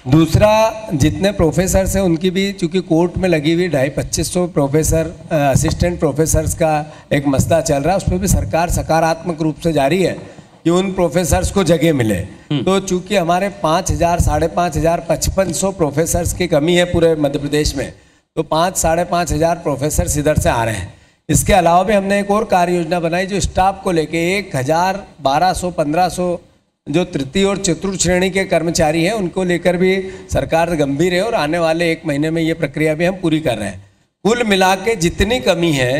दूसरा, जितने प्रोफेसर्स हैं उनकी भी चूँकि कोर्ट में लगी हुई 250-2500 प्रोफेसर असिस्टेंट प्रोफेसर्स का एक मसला चल रहा है, उस पर भी सरकार सकारात्मक रूप से जारी है कि उन प्रोफेसर्स को जगह मिले। तो चूँकि हमारे 5000, 5500, 5500 प्रोफेसर्स की कमी है पूरे मध्य प्रदेश में, तो 5-5.5 प्रोफेसर इधर से आ रहे हैं। इसके अलावा भी हमने एक और कार्य योजना बनाई जो स्टाफ को लेके 1000, 1200, 1500 जो तृतीय और चतुर्थ श्रेणी के कर्मचारी हैं उनको लेकर भी सरकार गंभीर है और आने वाले 1 महीने में ये प्रक्रिया भी हम पूरी कर रहे हैं। कुल मिला के जितनी कमी है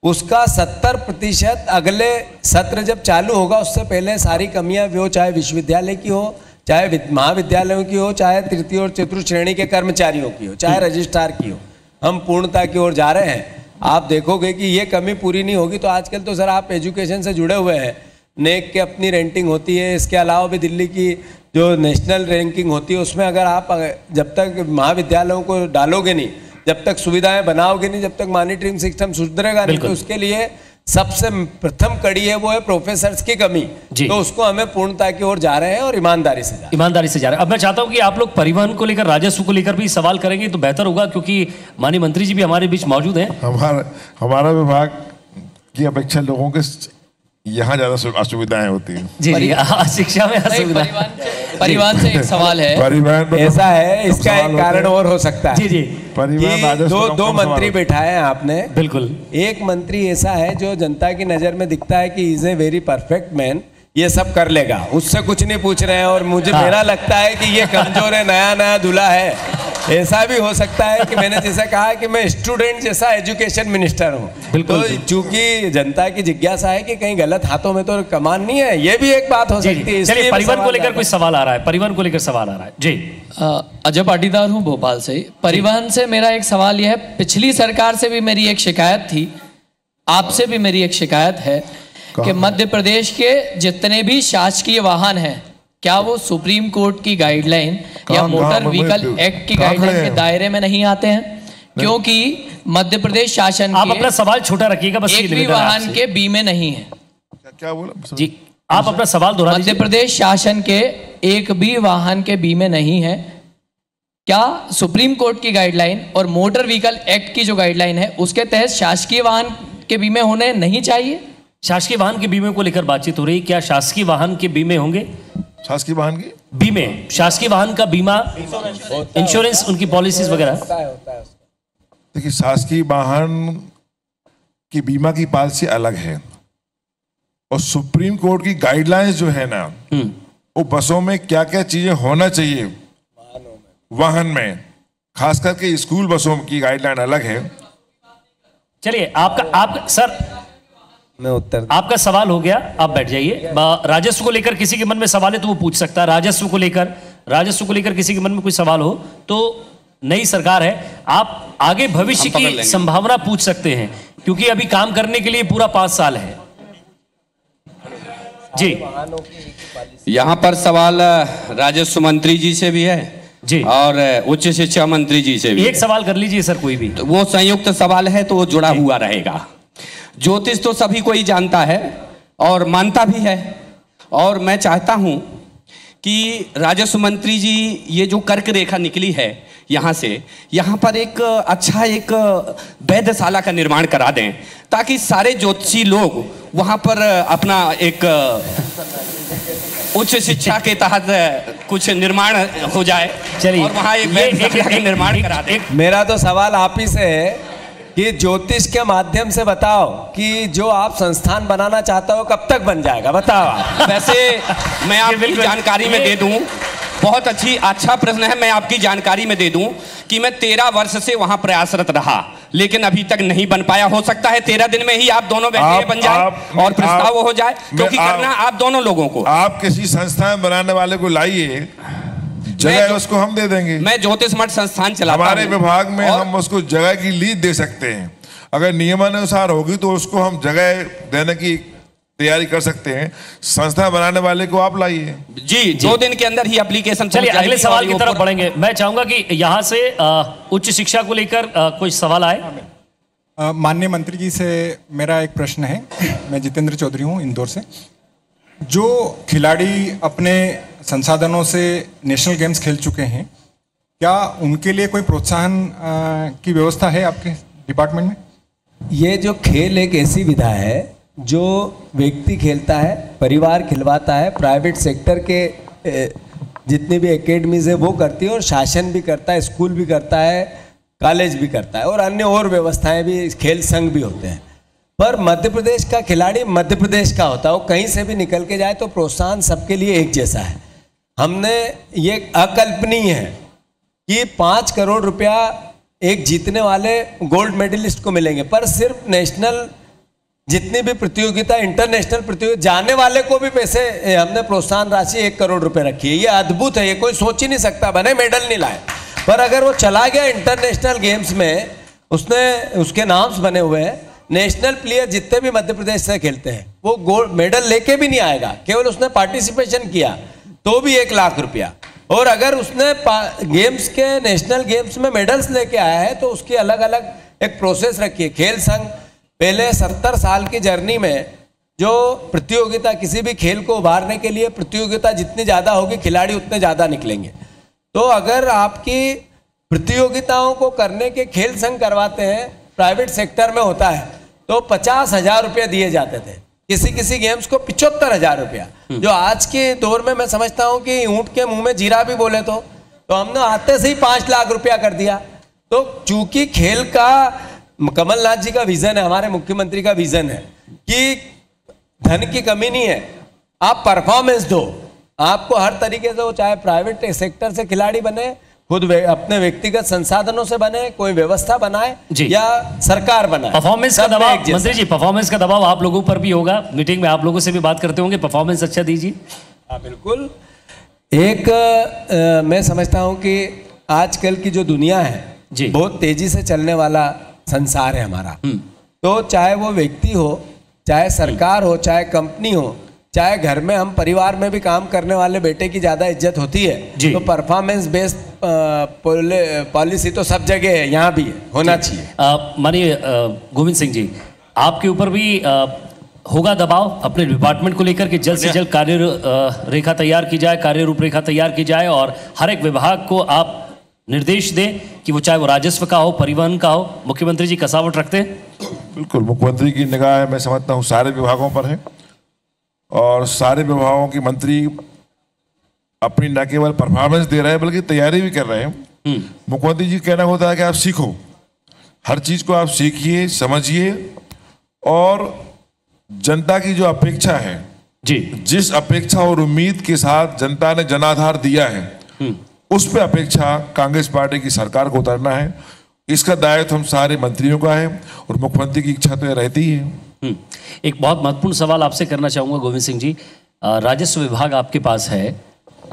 उसका 70% अगले सत्र जब चालू होगा उससे पहले सारी कमियाँ, वो चाहे विश्वविद्यालय की हो, चाहे महाविद्यालयों की हो, चाहे तृतीय और चतुर्थ श्रेणी के कर्मचारियों की हो, चाहे रजिस्ट्रार की हो, हम पूर्णता की ओर जा रहे हैं। आप देखोगे कि ये कमी पूरी नहीं होगी तो आजकल तो सर आप एजुकेशन से जुड़े हुए हैं, नेक की अपनी रैंकिंग होती है, इसके अलावा भी दिल्ली की जो नेशनल रैंकिंग होती है उसमें अगर आप जब तक महाविद्यालयों को डालोगे नहीं, जब तक सुविधाएं बनाओगे नहीं, जब तक मॉनिटरिंग सिस्टम सुधरेगा नहीं, तो उसके लिए सबसे प्रथम कड़ी है वो है प्रोफेसर्स की कमी। तो उसको हमें पूर्णता की ओर जा रहे हैं और ईमानदारी से जा रहे हैं। अब मैं चाहता हूं कि आप लोग परिवहन को लेकर, राजस्व को लेकर भी सवाल करेंगे तो बेहतर होगा, क्योंकि माननीय मंत्री जी भी हमारे बीच मौजूद हैं। हमारा विभाग की अपेक्षा लोगों के यहाँ ज्यादा असुविधाएं होती हैं। जी शिक्षा में असुविधा। परिवहन से एक सवाल है, परिवहन ऐसा है, इसका एक कारण और हो सकता है। जी परिवहन दो मंत्री बैठाए हैं आपने। बिल्कुल। एक मंत्री ऐसा है जो जनता की नजर में दिखता है कि is a very perfect man, ये सब कर लेगा, उससे कुछ नहीं पूछ रहे हैं और मुझे मेरा लगता है कि ये कमजोर है, नया दूल्हा है। ऐसा भी हो सकता है कि मैंने जैसा कहा कि मैं स्टूडेंट जैसा एजुकेशन मिनिस्टर हूँ, तो चूंकि जनता की जिज्ञासा है कि कहीं गलत हाथों में तो कमान नहीं है, ये भी एक बात हो सकती है। चलिए परिवहन को लेकर कोई सवाल आ रहा है, परिवहन को लेकर सवाल आ रहा है। जी अजय पाटीदार हूँ भोपाल से। परिवहन से मेरा एक सवाल यह है, पिछली सरकार से भी मेरी एक शिकायत थी, आपसे भी मेरी एक शिकायत है कि मध्य प्रदेश के जितने भी शासकीय वाहन हैं, क्या वो सुप्रीम कोर्ट की गाइडलाइन या मोटर व्हीकल एक्ट की गाइडलाइन के दायरे में नहीं आते हैं? क्योंकि मध्य प्रदेश शासन आप अपना सवाल छोटा रखिएगा, बस एक भी वाहन के बीमे नहीं है। क्या बोला जी, आप अपना सवाल दोहरा दीजिए। मध्य प्रदेश शासन के एक भी वाहन के बीमे नहीं है। क्या सुप्रीम कोर्ट की गाइडलाइन और मोटर व्हीकल एक्ट की जो गाइडलाइन है उसके तहत शासकीय वाहन के बीमे होने नहीं चाहिए? शासकीय वाहन के बीमे को लेकर बातचीत हो रही, क्या शासकीय वाहन के बीमे होंगे? शासकीय वाहन की बीमे, शासकीय वाहन का बीमा, इंश्योरेंस, उनकी पॉलिसीज वगैरह। देखिए, शासकीय वाहन की बीमा की पॉलिसी अलग है और सुप्रीम कोर्ट की गाइडलाइंस जो है ना, वो बसों में क्या क्या चीजें होना चाहिए वाहन में, खास करके स्कूल बसों की गाइडलाइन अलग है। चलिए आप सर, मैं उत्तर, आपका सवाल हो गया, आप बैठ जाइए। राजस्व को लेकर किसी के मन में सवाल है तो वो पूछ सकता है। राजस्व को लेकर किसी के मन में कोई सवाल हो तो नई सरकार है, आप आगे भविष्य की संभावना पूछ सकते हैं, क्योंकि अभी काम करने के लिए पूरा 5 साल है। जी, यहाँ पर सवाल राजस्व मंत्री जी से भी है जी। और उच्च शिक्षा मंत्री जी से भी एक सवाल कर लीजिए सर, कोई भी। तो वो संयुक्त सवाल है तो वो जुड़ा हुआ रहेगा। ज्योतिष तो सभी कोई जानता है और मानता भी है, और मैं चाहता हूं कि राजस्व मंत्री जी ये जो कर्क रेखा निकली है यहाँ से, यहाँ पर एक अच्छा एक वैधशाला का निर्माण करा दें, ताकि सारे ज्योतिषी लोग वहाँ पर अपना एक उच्च शिक्षा के तहत कुछ निर्माण हो जाए। चलिए, और वहाँ एक वैधशाला का निर्माण करा दें। मेरा तो सवाल आप ही से है कि ज्योतिष के माध्यम से बताओ कि जो आप संस्थान बनाना चाहते हो कब तक बन जाएगा, बताओ आप। वैसे मैं आपकी जानकारी में दे दूं, बहुत अच्छा प्रश्न है। मैं आपकी जानकारी में दे दूं कि मैं 13 वर्ष से वहां प्रयासरत रहा, लेकिन अभी तक नहीं बन पाया। हो सकता है 13 दिन में ही आप दोनों बैठे बन जाए और प्रस्ताव हो जाए, क्योंकि करना आप दोनों लोगों को। आप किसी संस्थान बनाने वाले को लाइए, जगह उसको हम दे देंगे। मैं ज्योतिष मठ संस्थान चलाता हूं। हमारे विभाग में हम उसको जगह की लीज दे सकते हैं। अगर नियमानुसार होगी तो उसको हम जगह देने की तैयारी कर सकते हैं। संस्था बनाने वाले को आप लाइए। जी, 2 दिन के अंदर ही एप्लीकेशन। चलिए अगले सवाल की तरफ बढ़ेंगे। मैं चाहूंगा कि यहाँ से उच्च शिक्षा को लेकर कोई सवाल आए। माननीय मंत्री जी से मेरा एक प्रश्न है। मैं जितेंद्र चौधरी हूँ, इंदौर से। जो खिलाड़ी अपने संसाधनों से नेशनल गेम्स खेल चुके हैं, क्या उनके लिए कोई प्रोत्साहन की व्यवस्था है आपके डिपार्टमेंट में? ये जो खेल एक ऐसी विधा है जो व्यक्ति खेलता है, परिवार खिलवाता है, प्राइवेट सेक्टर के जितनी भी एकेडमीज है वो करती है, और शासन भी करता है, स्कूल भी करता है, कॉलेज भी करता है, और अन्य और व्यवस्थाएं भी, खेल संघ भी होते हैं। पर मध्य प्रदेश का खिलाड़ी मध्य प्रदेश का होता है, वो कहीं से भी निकल के जाए तो प्रोत्साहन सबके लिए एक जैसा है। हमने ये अकल्पनीय है कि 5 करोड़ रुपया एक जीतने वाले गोल्ड मेडलिस्ट को मिलेंगे, पर सिर्फ नेशनल जितनी भी प्रतियोगिता, इंटरनेशनल प्रतियोगिता जाने वाले को भी पैसे, हमने प्रोत्साहन राशि 1 करोड़ रुपए रखी है। ये अद्भुत है, ये कोई सोच ही नहीं सकता, भले मेडल नहीं लाए, पर अगर वो चला गया इंटरनेशनल गेम्स में, उसके नाम्स बने हुए हैं, नेशनल प्लेयर जितने भी मध्य प्रदेश से खेलते हैं वो गोल्ड मेडल लेके भी नहीं आएगा, केवल उसने पार्टिसिपेशन किया तो भी 1 लाख रुपया। और अगर उसने गेम्स के, नेशनल गेम्स में मेडल्स लेके आया है तो उसकी अलग अलग एक प्रोसेस रखी है। खेल संघ पहले 70 साल की जर्नी में जो प्रतियोगिता, किसी भी खेल को उभारने के लिए प्रतियोगिता जितनी ज़्यादा होगी खिलाड़ी उतने ज़्यादा निकलेंगे। तो अगर आपकी प्रतियोगिताओं को करने के खेल संघ करवाते हैं, प्राइवेट सेक्टर में होता है तो 50,000 रुपया दिए जाते थे, किसी गेम्स को 75,000 रुपया, जो आज के दौर में मैं समझता हूं कि ऊंट के मुंह में जीरा भी बोले तो हमने आते से ही 5 लाख रुपया कर दिया। तो चूंकि खेल का कमलनाथ जी का विजन है, हमारे मुख्यमंत्री का विजन है कि धन की कमी नहीं है, आप परफॉर्मेंस दो, आपको हर तरीके से, वो चाहे प्राइवेट सेक्टर से खिलाड़ी बने, खुद अपने व्यक्तिगत संसाधनों से बने, कोई व्यवस्था बनाए या सरकार बनाए। परफॉर्मेंस का दबाव, मंत्री जी, परफॉर्मेंस का दबाव आप लोगों पर भी होगा, मीटिंग में आप लोगों से भी बात करते होंगे, परफॉर्मेंस अच्छा दीजिए। हाँ बिल्कुल। एक मैं समझता हूँ कि आजकल की जो दुनिया है बहुत तेजी से चलने वाला संसार है हमारा। तो चाहे वो व्यक्ति हो, चाहे सरकार हो, चाहे कंपनी हो, चाहे घर में हम परिवार में भी काम करने वाले बेटे की ज़्यादा इज्जत होती है, तो परफॉर्मेंस बेस्ड पॉलिसी तो सब जगह है, यहाँ भी है, होना चाहिए। मानिए गोविंद सिंह जी, आपके ऊपर भी होगा दबाव अपने डिपार्टमेंट को लेकर कि जल्द से जल्द कार्य रेखा तैयार की जाए, कार्य रूपरेखा तैयार की जाए, और हर एक विभाग को आप निर्देश दें कि वो चाहे वो राजस्व का हो, परिवहन का हो। मुख्यमंत्री जी कसावट रखते हैं? बिल्कुल, मुख्यमंत्री की निगाह मैं समझता हूँ सारे विभागों पर है, और सारे विभागों के मंत्री अपनी न केवल परफॉर्मेंस दे रहे हैं बल्कि तैयारी भी कर रहे हैं। मुख्यमंत्री जी कहना होता है कि आप सीखो, हर चीज को आप सीखिए, समझिए, और जनता की जो अपेक्षा है, जिस अपेक्षा और उम्मीद के साथ जनता ने जनाधार दिया है, उस पे अपेक्षा कांग्रेस पार्टी की सरकार को उतरना है। इसका दायित्व हम सारे मंत्रियों का है, और मुख्यमंत्री की इच्छा तो रहती है। एक बहुत महत्वपूर्ण सवाल आपसे करना चाहूंगा गोविंद सिंह जी, राजस्व विभाग आपके पास है,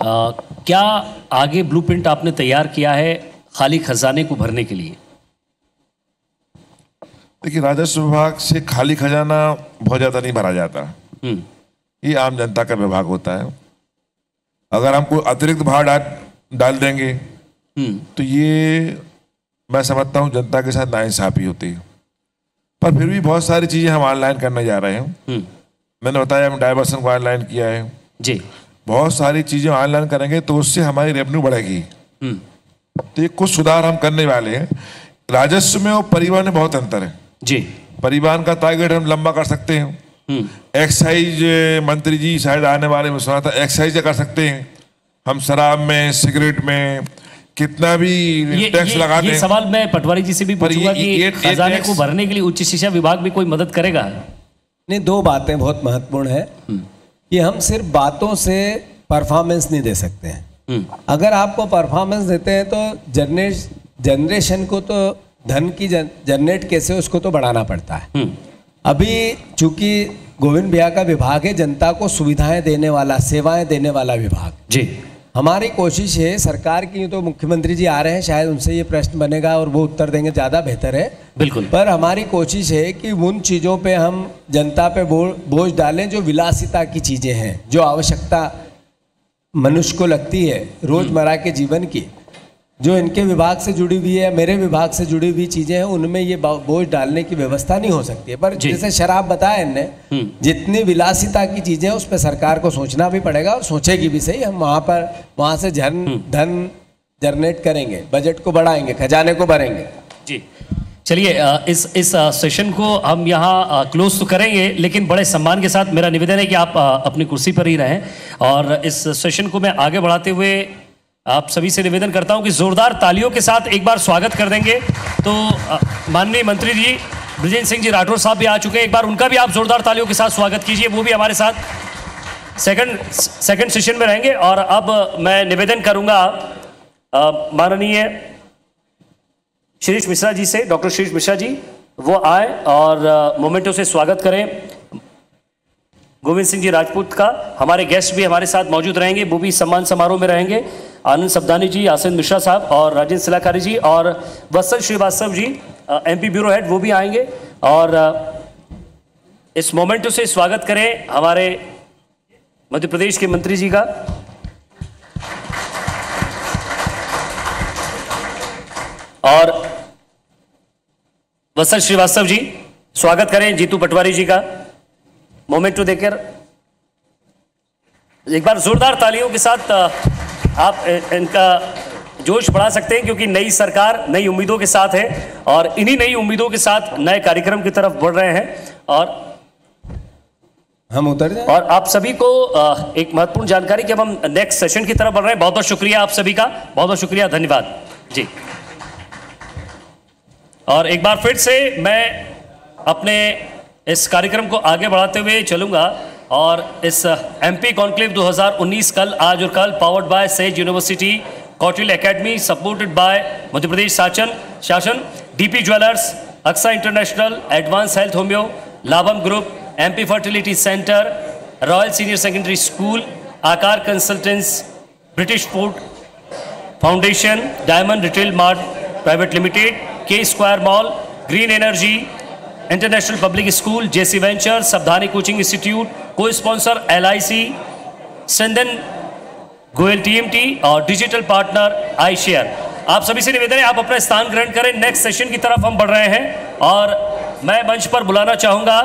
क्या आगे ब्लूप्रिंट आपने तैयार किया है खाली खजाने को भरने के लिए? देखिए, राजस्व विभाग से खाली खजाना बहुत ज्यादा नहीं भरा जाता, ये आम जनता का विभाग होता है। अगर हम कोई अतिरिक्त भार डाल देंगे तो ये मैं समझता हूँ जनता के साथ नाइंसाफी होती है। पर फिर भी बहुत सारी चीज़ें हम ऑनलाइन करने जा रहे हैं। मैंने बताया हम डाइवर्सन को ऑनलाइन किया है जी। बहुत सारी चीज़ें ऑनलाइन करेंगे तो उससे हमारी रेवेन्यू बढ़ेगी। तो ये कुछ सुधार हम करने वाले हैं। राजस्व में और परिवहन में बहुत अंतर है जी। परिवहन का टारगेट हम लंबा कर सकते हैं। एक्साइज मंत्री जी शायद आने वाले में सुना था, एक्साइज कर सकते हैं हम शराब में, सिगरेट में कितना भी टैक्स लगाते हैं। ये सवाल मैं पटवारी जी से भी पूछूंगा कि खजाने को भरने के लिए उच्च शिक्षा विभाग भी कोई मदद करेगा? नहीं, दो बातें बहुत महत्वपूर्ण है कि हम सिर्फ बातों से परफॉर्मेंस नहीं दे सकते हैं। अगर आपको परफॉर्मेंस देते हैं तो जनरेशन को तो धन की जनरेट कैसे उसको तो बढ़ाना पड़ता है। अभी चूंकि गोविंद भैया का विभाग है जनता को सुविधाएं देने वाला, सेवाएं देने वाला विभाग जी। हमारी कोशिश है सरकार की, तो मुख्यमंत्री जी आ रहे हैं, शायद उनसे ये प्रश्न बनेगा और वो उत्तर देंगे, ज़्यादा बेहतर है। बिल्कुल। पर हमारी कोशिश है कि उन चीज़ों पे हम जनता पे बोझ डालें जो विलासिता की चीज़ें हैं, जो आवश्यकता मनुष्य को लगती है रोज़मर्रा के जीवन की, जो इनके विभाग से जुड़ी हुई है, मेरे विभाग से जुड़ी हुई चीज़ें हैं, उनमें ये बोझ डालने की व्यवस्था नहीं हो सकती है। पर जैसे शराब बताया इनने, जितनी विलासिता की चीज़ें हैं उस पर सरकार को सोचना भी पड़ेगा और सोचेगी भी सही। हम वहाँ से धन जनरेट करेंगे, बजट को बढ़ाएंगे, खजाने को भरेंगे। जी चलिए, इस सेशन को हम यहाँ क्लोज तो करेंगे, लेकिन बड़े सम्मान के साथ मेरा निवेदन है कि आप अपनी कुर्सी पर ही रहें। और इस सेशन को मैं आगे बढ़ाते हुए आप सभी से निवेदन करता हूं कि जोरदार तालियों के साथ एक बार स्वागत कर देंगे। तो माननीय मंत्री जी बृजेंद्र सिंह जी राठौर साहब भी आ चुके हैं, एक बार उनका भी आप जोरदार तालियों के साथ स्वागत कीजिए। वो भी हमारे साथ सेकंड सेशन में रहेंगे। और अब मैं निवेदन करूंगा माननीय शीर्ष मिश्रा जी से, डॉक्टर शीर्ष मिश्रा जी वो आए और मोमेंटो से स्वागत करें गोविंद सिंह जी राजपूत का। हमारे गेस्ट भी हमारे साथ मौजूद रहेंगे, वो भी सम्मान समारोह में रहेंगे। आनंद सबदानी जी, आसिन मिश्रा साहब और राजेंद्र सिलाकारी जी और वत्सल Srivastava ji MP bureau head, वो भी आएंगे। और इस मोमेंटो से स्वागत करें हमारे मध्य प्रदेश के मंत्री जी का। और वत्सल श्रीवास्तव जी स्वागत करें जीतू पटवारी जी का। मोमेंटो देकर एक बार जोरदार तालियों के साथ आप इनका जोश बढ़ा सकते हैं, क्योंकि नई सरकार नई उम्मीदों के साथ है और इन्हीं नई उम्मीदों के साथ नए कार्यक्रम की तरफ बढ़ रहे हैं। और हम उतर जाएं। और आप सभी को एक महत्वपूर्ण जानकारी कि अब हम नेक्स्ट सेशन की तरफ बढ़ रहे हैं। बहुत बहुत शुक्रिया आप सभी का, बहुत बहुत शुक्रिया, धन्यवाद जी। और एक बार फिर से मैं अपने इस कार्यक्रम को आगे बढ़ाते हुए चलूंगा। और इस एमपी कॉन्क्लेव 2019 कल, आज और कल, powered by Sage university, Kautilya academy, supported by Madhya Pradesh शासन, DP jewellers, Axa international, advance health homeo, Labham group, MP fertility centre, royal senior secondary school, Aakar consultants, British food foundation, diamond retail mart private limited, K square mall, green energy international public school, JC venture, Savdhani coaching institute, co sponsor LIC, संदन Goyal TMT और digital partner iShare. आप सभी से निवेदन है आप अपना स्थान ग्रहण करें। नेक्स्ट सेशन की तरफ हम बढ़ रहे हैं और मैं मंच पर बुलाना चाहूंगा